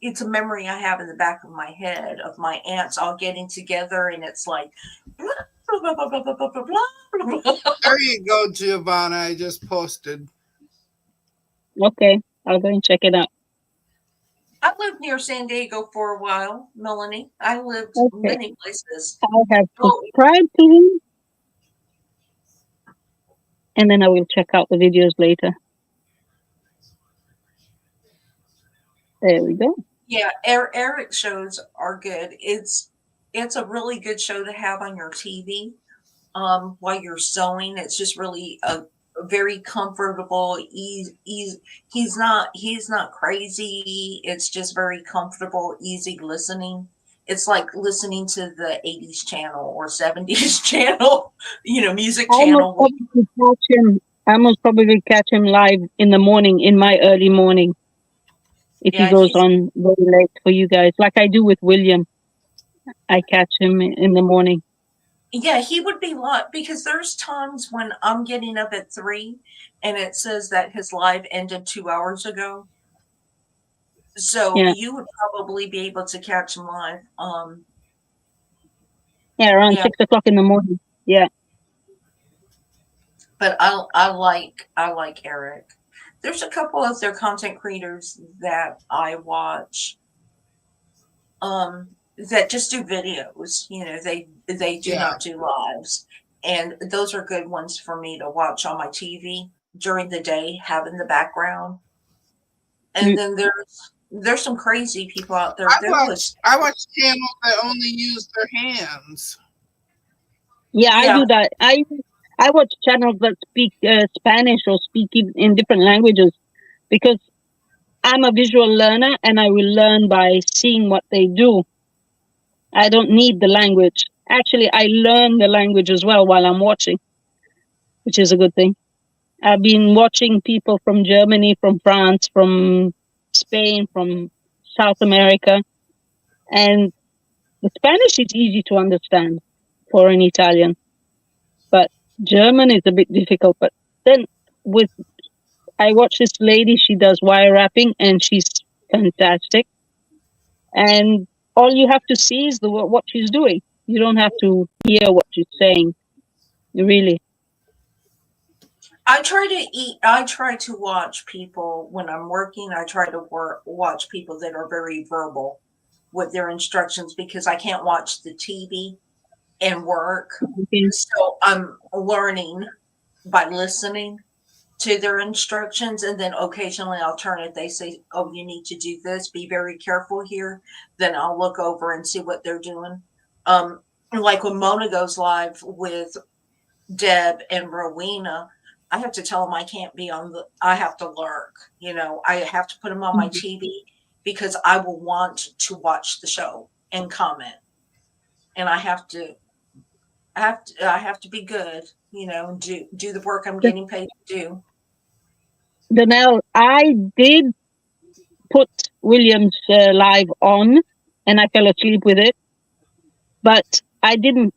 it's a memory I have in the back of my head of my aunts all getting together, and it's like. There you go, Giovanna. I just posted. Okay, I'll go and check it out. I lived near San Diego for a while, Melanie. I lived many places. I have subscribed to him, and then I will check out the videos later. There we go. Yeah, Eric shows are good. It's a really good show to have on your TV while you're sewing. It's just really a very comfortable. He's not crazy. It's just very comfortable, easy listening. It's like listening to the 80s channel or 70s channel, music channel. I must probably catch him live in the morning, in my early morning. If he goes on very late for you guys, like I do with William, I catch him in the morning. Yeah, he would be live because there's times when I'm getting up at 3 and it says that his live ended 2 hours ago. So you would probably be able to catch him live. Around 6 o'clock in the morning. Yeah. But I like Eric. There's a couple of their content creators that I watch that just do videos. They do not do lives. And those are good ones for me to watch on my TV during the day, have in the background. And then there's some crazy people out there. I watch channels that only use their hands. Yeah, I do that. I watch channels that speak Spanish or speak in different languages because I'm a visual learner and I will learn by seeing what they do. I don't need the language. Actually, I learn the language as well while I'm watching, which is a good thing. I've been watching people from Germany, from France, from Spain, from South America, and the Spanish is easy to understand for an Italian, but German is a bit difficult. But then I watch this lady, she does wire wrapping and she's fantastic. And all you have to see is what she's doing. You don't have to hear what she's saying, really. I try to watch people when I'm working. I try to watch people that are very verbal with their instructions because I can't watch the TV and work. Okay. So I'm learning by listening to their instructions, and then occasionally I'll turn it. They say, "Oh, you need to do this. Be very careful here." Then I'll look over and see what they're doing. Like when Mona goes live with Deb and Rowena, I have to tell them I can't be on the. I have to lurk. I have to put them on my TV because I will want to watch the show and comment, and I have to be good. And do the work I'm getting paid to do. Danelle, I did put Williams live on, and I fell asleep with it, but I didn't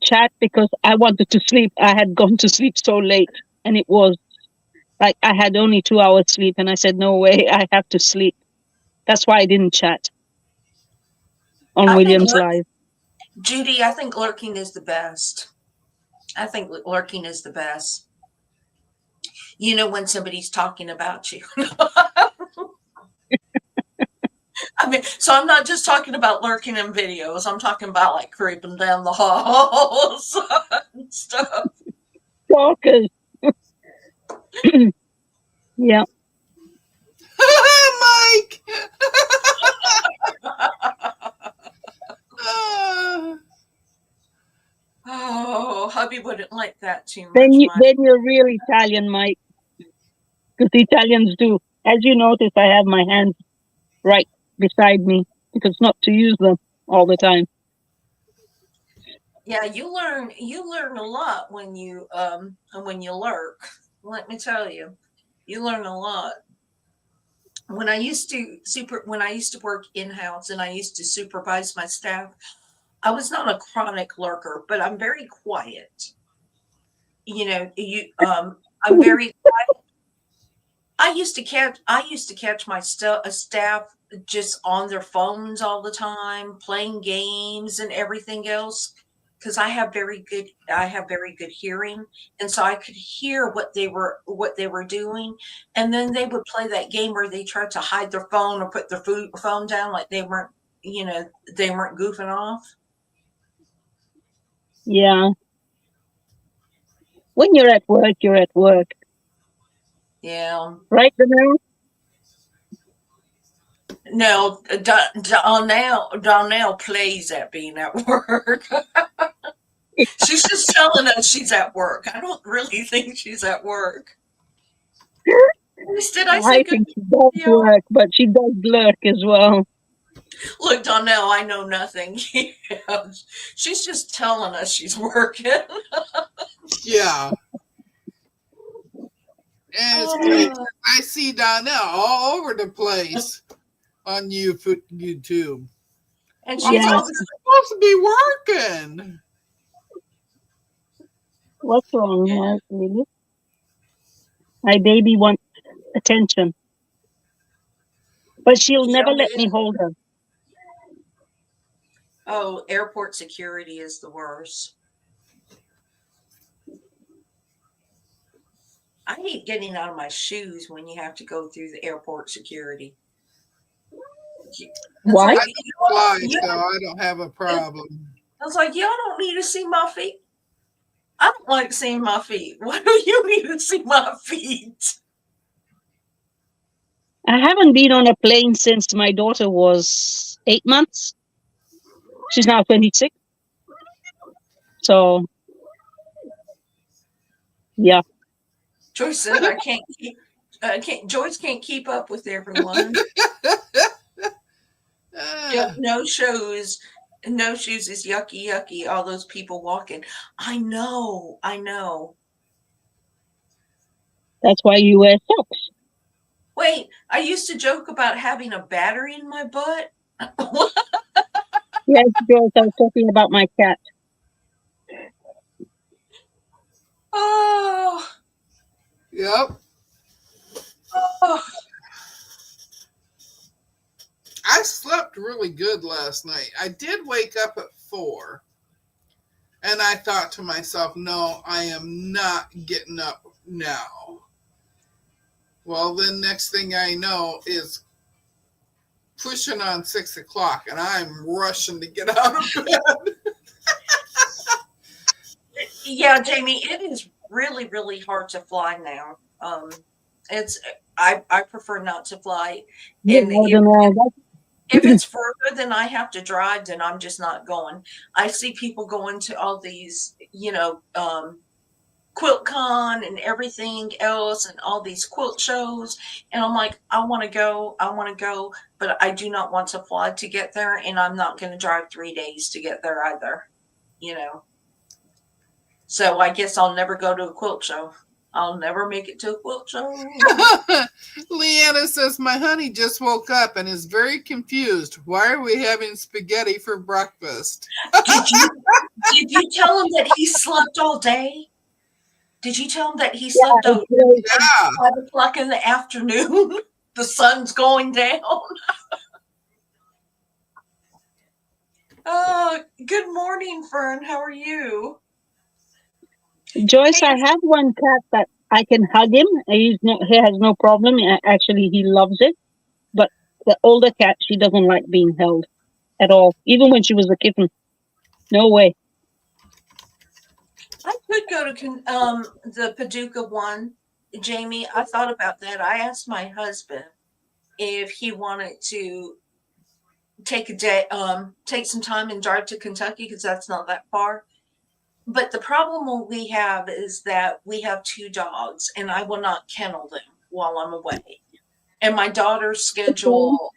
chat because I wanted to sleep. I had gone to sleep so late, and it was like I had only 2 hours sleep, and I said, no way, I have to sleep. That's why I didn't chat on I think Williams live. Judy, I think lurking is the best. I think lurking is the best. When somebody's talking about you. I mean, so I'm not just talking about lurking in videos. I'm talking about like creeping down the halls and stuff. Stalkers. Yeah. Mike. Oh, hubby wouldn't like that too much. Then you're real Italian, Mike. Because the Italians do. As you notice, I have my hands right beside me because not to use them all the time. Yeah, you learn a lot when you lurk. Let me tell you, you learn a lot. When I used to work in-house and I used to supervise my staff, I was not a chronic lurker, but I'm very quiet. I'm very quiet. I used to catch my staff just on their phones all the time, playing games and everything else because I have very good hearing, and so I could hear what they were doing, and then they would play that game where they tried to hide their phone or put their phone down like they weren't goofing off. Yeah. When you're at work, you're at work. Yeah. Right, Danelle? No, Donnell plays at being at work. She's just telling us she's at work. I don't really think she's at work. Did I say I good? think she does Yeah. work, but she does lurk as well. Look, Donnell, I know nothing. Yeah, she's just telling us she's working. Yeah. And it's great. I see Donnell all over the place on YouTube. And I'm she's Yeah. supposed to be working. What's wrong, Mike? Really? My baby wants attention, but she'll never let me hold her. Oh, airport security is the worst. I hate getting out of my shoes when you have to go through the airport security. Why? I don't fly, so I don't have a problem. I was like, y'all don't need to see my feet. I don't like seeing my feet. Why do you need to see my feet? I haven't been on a plane since my daughter was 8 months. She's now 26. So, yeah. Joyce said I can't keep. Joyce can't keep up with everyone. No shoes. No shoes is yucky. All those people walking. I know. That's why you wear socks. Wait, I used to joke about having a battery in my butt. Yes, Joyce, I was talking about my cat. Oh. Yep. Oh. I slept really good last night. I did wake up at 4. And I thought to myself, no, I am not getting up now. Well, then next thing I know is pushing on 6 o'clock, and I'm rushing to get out of bed. Yeah, Jamie, it is really, really hard to fly now. It's I prefer not to fly, Yeah, and I don't know. if it's further than I have to drive, then I'm just not going. I see people going to all these, QuiltCon and everything else and all these quilt shows, and I'm like, I wanna go, but I do not want to fly to get there, and I'm not gonna drive 3 days to get there either, you know? So I guess I'll never go to a quilt show. I'll never make it to a quilt show. Leanna says, my honey just woke up and is very confused. Why are we having spaghetti for breakfast? Did you tell him that he slept all day? Did you tell him that he slept It's all great. Yeah. 5 o'clock in the afternoon? The sun's going down. Oh, good morning, Fern. How are you? Joyce, Hey, I have one cat that I can hug him. He has no problem. Actually, he loves it. But the older cat, she doesn't like being held at all. Even when she was a kitten. No way. I could go to the Paducah one, Jamie. I thought about that. I asked my husband if he wanted to take some time and drive to Kentucky because that's not that far. But the problem we have is that we have 2 dogs, and I will not kennel them while I'm away. And my daughter's schedule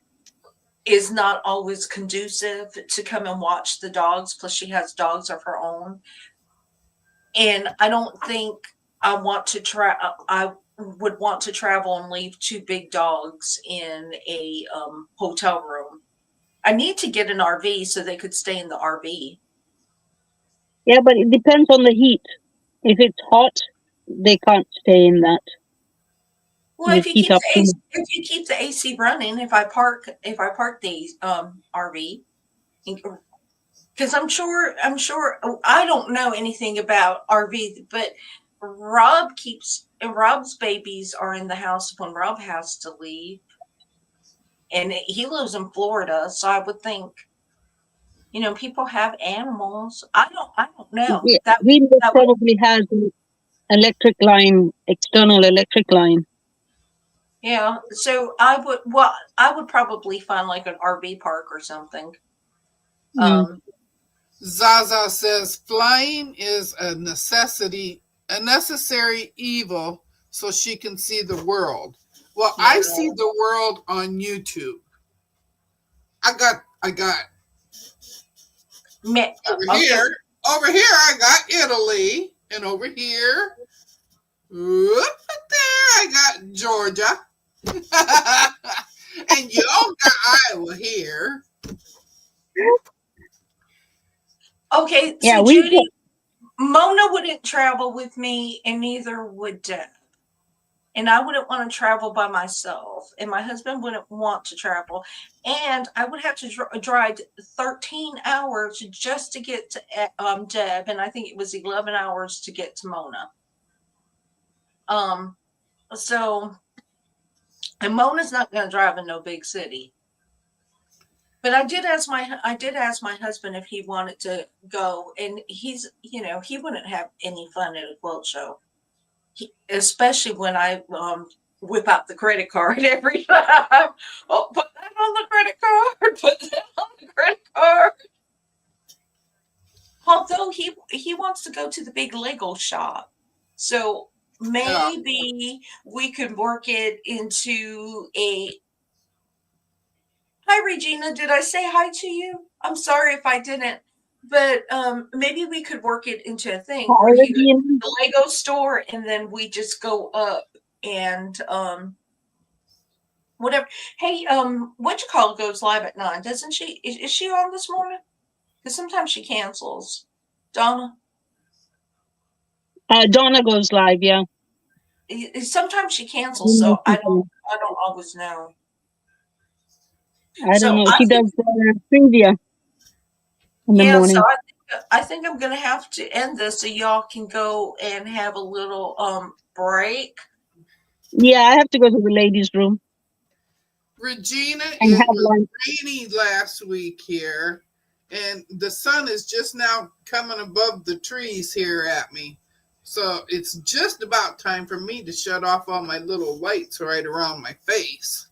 is not always conducive to come and watch the dogs. Plus, she has dogs of her own, and I don't think I would want to travel and leave 2 big dogs in a hotel room. I need to get an RV so they could stay in the RV. Yeah, but it depends on the heat. If it's hot, they can't stay in that. Well, You'd heat up too much. if you keep the AC running, if I park the RV, because I'm sure I don't know anything about RV, but Rob's babies are in the house when Rob has to leave, and he lives in Florida, so I would think people have animals. I don't know Yeah, that he most that would probably has an electric line, external electric line. yeah. So I would probably find like an RV park or something. Mm. Zaza says, flying is a necessary evil so she can see the world. Well, I Yeah. see the world on YouTube. I got Okay. over here I got Italy, and over here, whoop, there I got Georgia. And y'all got Iowa here. Okay. Yeah, So we Judy, Mona wouldn't travel with me, and neither would Deb. And I wouldn't want to travel by myself, and my husband wouldn't want to travel, and I would have to drive 13 hours just to get to Deb, and I think it was 11 hours to get to Mona. Um, so, and Mona's not going to drive in no big city. But I did ask my husband if he wanted to go, and he wouldn't have any fun at a quilt show. Especially when I whip out the credit card every time. Oh, put that on the credit card. Put that on the credit card. Although he wants to go to the big Lego shop, so maybe we could work it into a. Hi, Regina. Did I say hi to you? I'm sorry if I didn't. But maybe we could work it into a thing where he goes to the Lego store and then we just go up and whatever. Hey, what you call goes live at 9, doesn't she? Is she on this morning? Because sometimes she cancels. Donna, Donna goes live. Yeah. sometimes she cancels, so I don't always know. I don't So know. I She think does trivia in the yeah. So morning. I think I'm gonna have to end this so y'all can go and have a little break. Yeah, I have to go to the ladies' room Regina, and it have was lunch. rainy last week here, and the sun is just now coming above the trees here at me. So it's just about time for me to shut off all my little lights right around my face.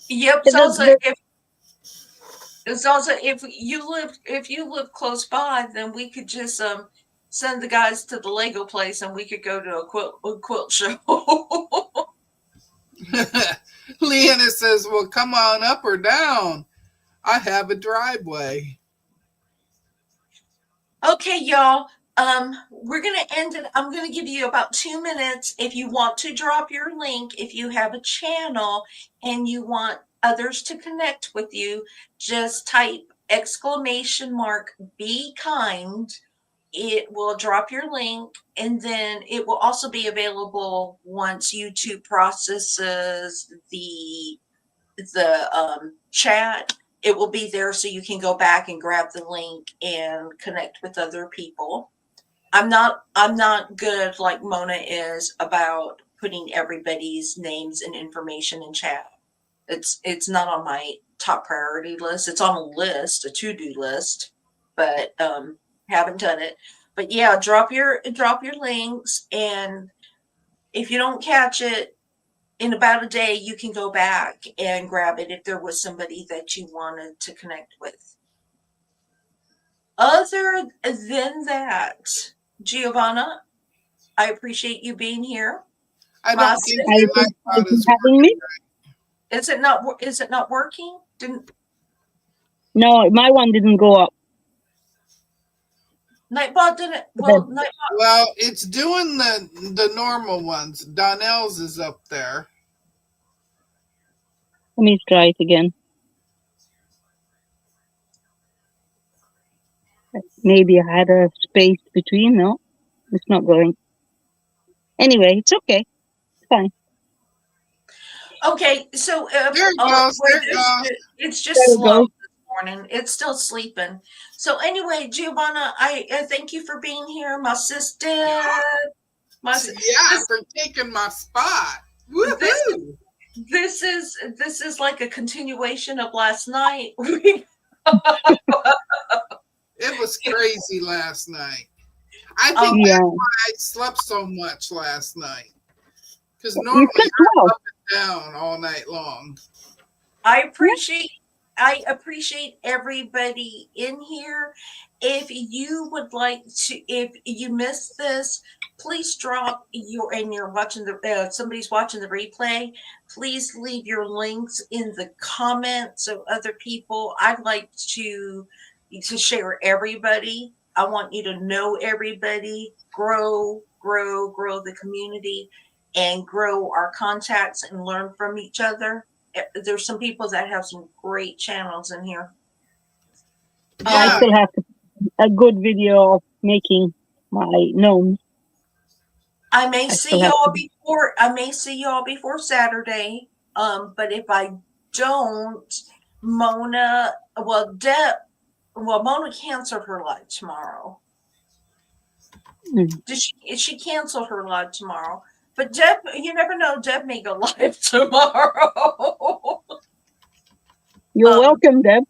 Yep. It does look- It's also if you live close by, then we could just send the guys to the Lego place and we could go to a quilt show. Leanna says, well, come on up or down. I have a driveway. Okay, y'all. We're gonna end it. I'm gonna give you about 2 minutes if you want to drop your link. If you have a channel and you want others to connect with you, just type ! Be kind. It will drop your link, and then it will also be available once YouTube processes the chat. It will be there so you can go back and grab the link and connect with other people. I'm not good like Mona is about putting everybody's names and information in chat. It's not on my top priority list. It's on a list, a to-do list, but haven't done it. But yeah, drop your links, and if you don't catch it in about a day, you can go back and grab it if there was somebody that you wanted to connect with. Other than that, Giovanna, I appreciate you being here. I My don't think sis- I my appreciate iPod you is having me. Is it not working? Didn't No, my one didn't go up. Nightbot didn't? Okay. Well, Nightbot. Well, it's doing the normal ones. Donnell's is up there. Let me try it again. Maybe I had a space between. No, it's not going. Anyway, it's okay. It's fine. Okay, so There it goes. There it goes. it's just There it slow goes. this morning. It's still sleeping. So anyway, Giovanna, I thank you for being here, my sister. Yeah, for taking my spot. Woohoo! This is like a continuation of last night. It was crazy last night. I think Yeah. that's why I slept so much last night. Because You normally slept I'm well. up and down all night long. I appreciate everybody in here. If you would like to, if you missed this, please drop and you're watching somebody's watching the replay, please leave your links in the comments so other people. I'd like to share everybody. I want you to know everybody, grow the community, and grow our contacts and learn from each other. There's some people that have some great channels in here. I Yeah. still have a good video of making my gnomes. I may I see still have y'all before Saturday. But if I don't, Mona canceled her live tomorrow. Mm. She canceled her live tomorrow. But Deb, you never know, Deb may go live tomorrow. You're welcome, Deb.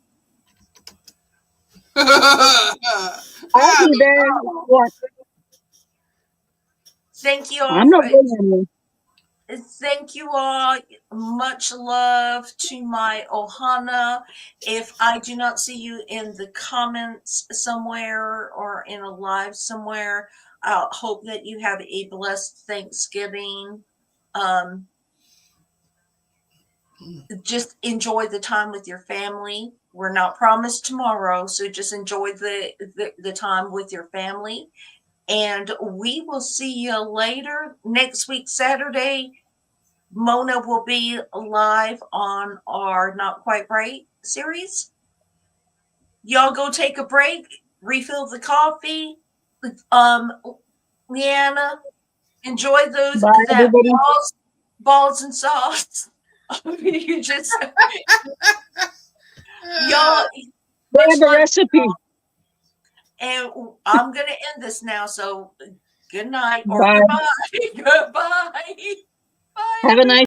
I'll be there. What? Thank you all. I'm not going anywhere. Thank you all. Much love to my Ohana. If I do not see you in the comments somewhere or in a live somewhere, I hope that you have a blessed Thanksgiving. Just enjoy the time with your family. We're not promised tomorrow, so just enjoy the time with your family. And we will see you later. Next week, Saturday, Mona will be live on our Not Quite Right series. Y'all go take a break, refill the coffee. Leanna, enjoy those Bye, everybody. balls and sauce. You just y'all. They have a recipe. And I'm gonna end this now. So good night or Bye. goodbye. Goodbye. Bye. Have a nice